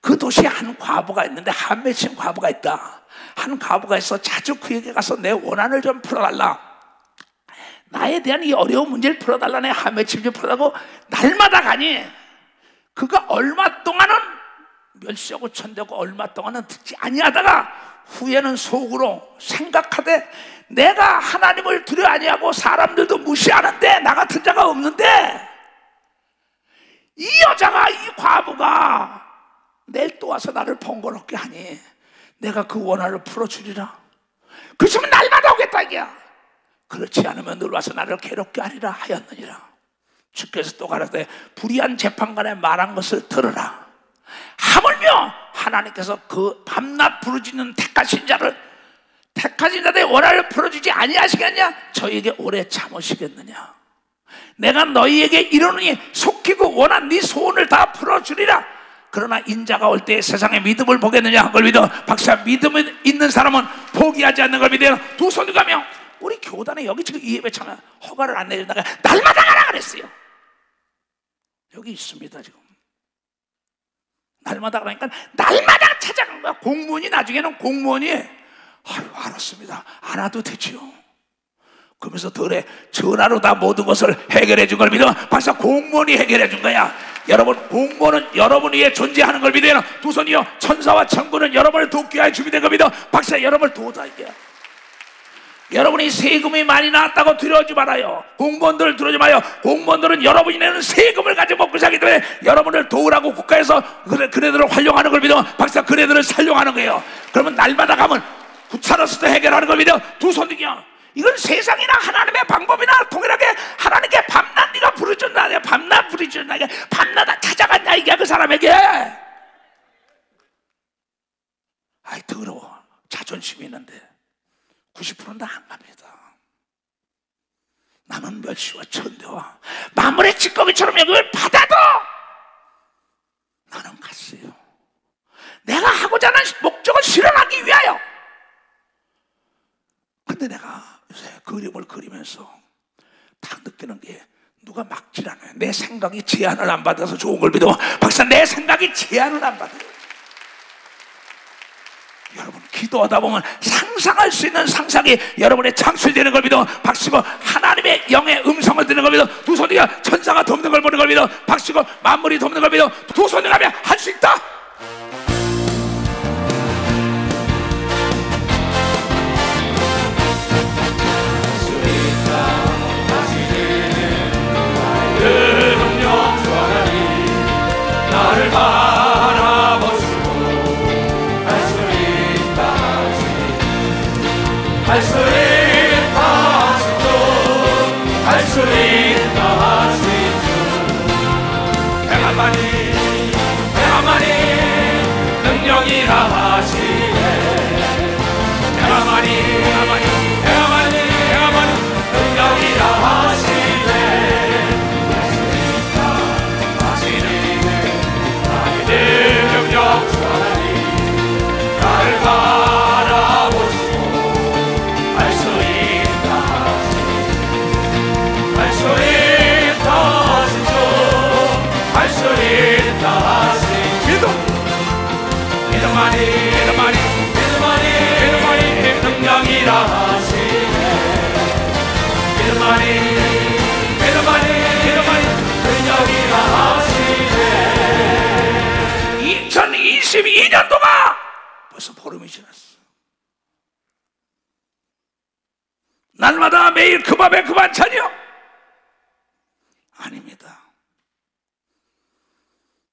그 도시에 한 과부가 있는데 한 맺힌 과부가 있다. 한 과부가 있어 자주 그에게 가서 내 원한을 좀 풀어달라. 나에 대한 이 어려운 문제를 풀어달라. 내 한 맺힘 좀 풀어달라고 날마다 가니 그가 얼마 동안은 멸시하고 천대고 얼마 동안은 듣지 아니하다가 후에는 속으로 생각하되 내가 하나님을 두려 아니하고 사람들도 무시하는데 나 같은 자가 없는데 이 여자가 이 과부가 내일 또 와서 나를 번거롭게 하니 내가 그 원한을 풀어주리라. 그러시면 날마다 오겠다 이게야. 그렇지 않으면 늘 와서 나를 괴롭게 하리라 하였느니라. 주께서 또 가라사대 불의한 재판관의 말한 것을 들으라. 하물며 하나님께서 그 밤낮 부르짖는 택하신 자들의 원한을 풀어주지 아니하시겠냐? 저에게 오래 참으시겠느냐? 내가 너희에게 이르노니 속히고 원한 네 소원을 다 풀어주리라. 그러나 인자가 올 때 세상의 믿음을 보겠느냐 한 걸 믿어. 박사 믿음 있는 사람은 포기하지 않는 걸 믿어요. 두 손을 가며 우리 교단에 여기 지금 이 예배 참여 허가를 안 내준다가 날마다 가라 그랬어요. 여기 있습니다 지금. 날마다 그러니까 날마다 찾아간 거야. 공무원이 나중에는 공무원이 아유 알았습니다. 안 와도 되죠. 그러면서 전화로 다 모든 것을 해결해 준 걸 믿어. 벌써 공무원이 해결해 준 거야. 여러분 공무원은 여러분 위에 존재하는 걸 믿어요. 두 손이요 천사와 천군은 여러분을 돕기 위하여 준비된 걸 믿어. 박사 여러분을 도우다 이게. 여러분이 세금이 많이 나왔다고 두려워하지 말아요. 공무원들을 두려워하지 마요. 공무원들은 여러분이 내는 세금을 가지고 먹고 살기 때문에 여러분을 도우라고 국가에서 그네들을 활용하는 걸 믿어. 박사 그네들을 살용하는 거예요. 그러면 날마다 가면 구차로서도 해결하는 걸 믿어. 두 손이요. 이건 세상이나 하나님의 방법이나 동일하게 하나님께 밤낮 네가 부르짖나 밤낮 부르짖나 밤낮 찾아갔냐 이게 그 사람에게. 아이 더러워. 자존심이 있는데 90%는 다 안 갑니다. 남은 멸시와 천대와 만물의 찌꺼기처럼 여기를 받아도 나는 갔어요. 내가 하고자 하는 목적을 실현하기 위하여. 근데 내가 요새 그림을 그리면서 딱 느끼는 게 누가 막질 않아요. 내 생각이 제한을 안 받아서 좋은 걸 믿어. 박사 내 생각이 제한을 안 받아요. 여러분 기도하다 보면 상상할 수 있는 상상이 여러분의 창출되는 걸 믿어. 박수고 하나님의 영의 음성을 듣는 걸 믿어. 두 손이가 천사가 돕는 걸 보는 걸 믿어. 박수고 만물이 돕는 걸 믿어. 두 손을 하면 할 수 있다. 나를 바라보시고 할 수 있다 하시죠. 할 수 있다 하시죠. 행함하니 능력이라 하시네. 행함하니 능력이라 하시네. 나를 바라보시고 할 수 있다 하시죠. 할 수 있다 하시죠. 믿음만이 능력이라 하시네. 믿음만이 능력이라 하시네. 2022년도가 벌써 보름이 지났어. 날마다 매일 그 밥에 그 반찬이요? 아닙니다.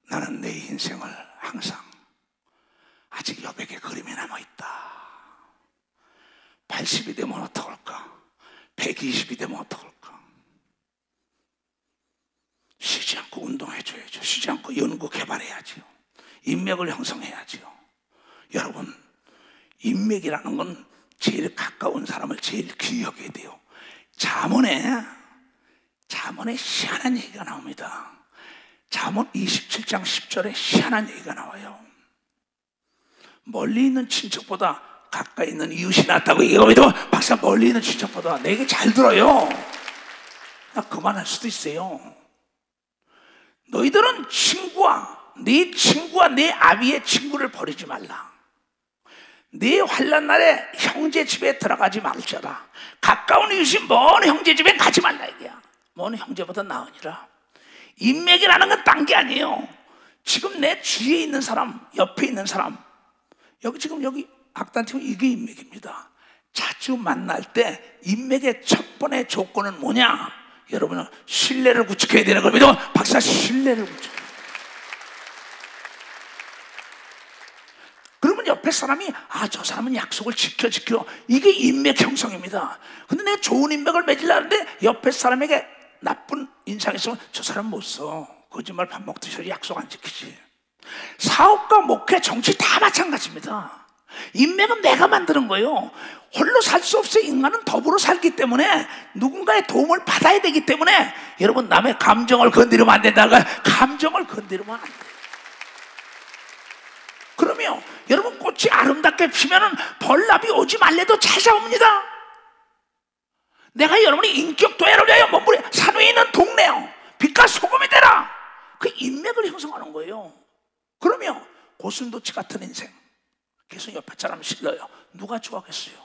나는 내 인생을 항상 아직 여백의 그림이 남아있다. 80이 되면 어떡할까? 120이 되면 어떡할까? 쉬지 않고 운동해줘야죠. 쉬지 않고 연구 개발해야죠. 인맥을 형성해야죠. 여러분 인맥이라는 건 제일 가까운 사람을 제일 귀하게 돼요. 잠언에 희한한 얘기가 나옵니다. 잠언 27장 10절에 희한한 얘기가 나와요. 멀리 있는 친척보다 가까이 있는 이웃이 낫다고 얘기하면 박사 멀리 있는 친척보다 내게 잘 들어요. 나 그만할 수도 있어요. 너희들은 네 친구와 내 아비의 친구를 버리지 말라. 네 환난 날에 형제 집에 들어가지 말지어다. 가까운 이웃이 먼 형제 집에 가지 말라 이게야. 먼 형제보다 나으니라. 인맥이라는 건 딴 게 아니에요. 지금 내 주위에 있는 사람, 옆에 있는 사람, 여기 악단팀은 이게 인맥입니다. 자주 만날 때 인맥의 첫 번째 조건은 뭐냐? 여러분은 신뢰를 구축해야 되는 겁니다. 박사 신뢰를 구축해야 돼요. 그러면 옆에 사람이 저 사람은 약속을 지켜 이게 인맥 형성입니다. 근데 내가 좋은 인맥을 맺으려는데 옆에 사람에게 나쁜 인상이 있으면 저 사람 못 써. 거짓말 밥 먹듯이 약속 안 지키지. 사업과 목회, 정치 다 마찬가지입니다. 인맥은 내가 만드는 거예요. 홀로 살 수 없어요. 인간은 더불어 살기 때문에 누군가의 도움을 받아야 되기 때문에 여러분 남의 감정을 건드리면 안 된다는 거예요. 감정을 건드리면 안 돼요. 그러면 여러분 꽃이 아름답게 피면은 벌나비 오지 말래도 찾아옵니다. 내가 여러분이 인격 도약을 위하여 몸부림 산 위에 있는 동네요. 빛과 소금이 되라. 그 인맥을 형성하는 거예요. 그러면 고슴도치 같은 인생 계속 옆에 사람 실려요. 누가 좋아하겠어요?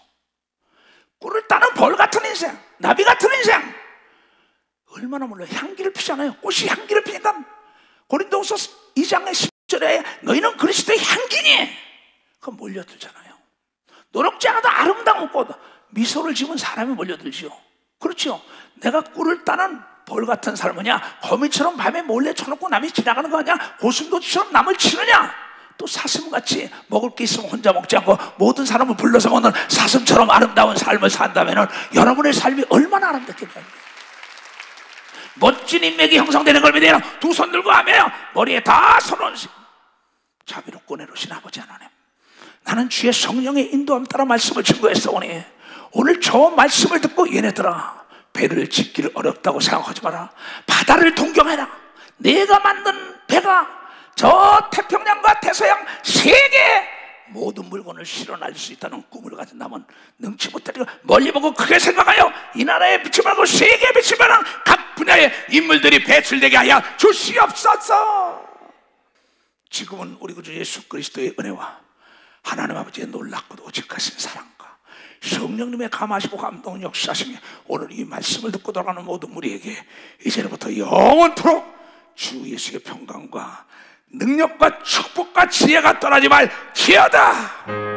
꿀을 따는 벌 같은 인생, 나비 같은 인생 얼마나 몰라요. 향기를 피잖아요. 꽃이 향기를 피니까 고린도후서 2장의 10절에 너희는 그리스도의 향기니 그거 몰려들잖아요. 노력지 않아도 아름다운 꽃, 미소를 지은 사람이 몰려들지요. 그렇죠. 내가 꿀을 따는 벌 같은 삶이냐, 거미처럼 밤에 몰래 쳐놓고 남이 지나가는 거 아니야? 고슴도치처럼 남을 치느냐? 또 사슴같이 먹을 게 있으면 혼자 먹지 않고 모든 사람을 불러서 먹는 사슴처럼 아름다운 삶을 산다면 여러분의 삶이 얼마나 아름답겠냐요. 멋진 인맥이 형성되는 걸 믿어요. 두 손 들고 하며 머리에 다 손얹으시고 자비롭고 은혜로우신 아버지 하나님, 나는 주의 성령의 인도함 따라 말씀을 증거했사오니 오늘 저 말씀을 듣고 얘네들아, 배를 짓기를 어렵다고 생각하지 마라. 바다를 동경해라. 내가 만든 배가 저 태평양과 대서양 세계 모든 물건을 실어 날릴 수 있다는 꿈을 가진 남은 능치 못하리라. 멀리 보고 크게 생각하여 이 나라에 비치 말고 세계에 비칠 만한 각 분야의 인물들이 배출되게 하여 주시옵소서. 지금은 우리 구주 예수 그리스도의 은혜와 하나님 아버지의 놀랍고도 오직하신 사랑과 성령님의 감하시고 감동 역사하시며 오늘 이 말씀을 듣고 돌아가는 모든 우리에게 이제부터 영원토록 주 예수의 평강과 능력과 축복과 지혜가 떠나지 말지어다.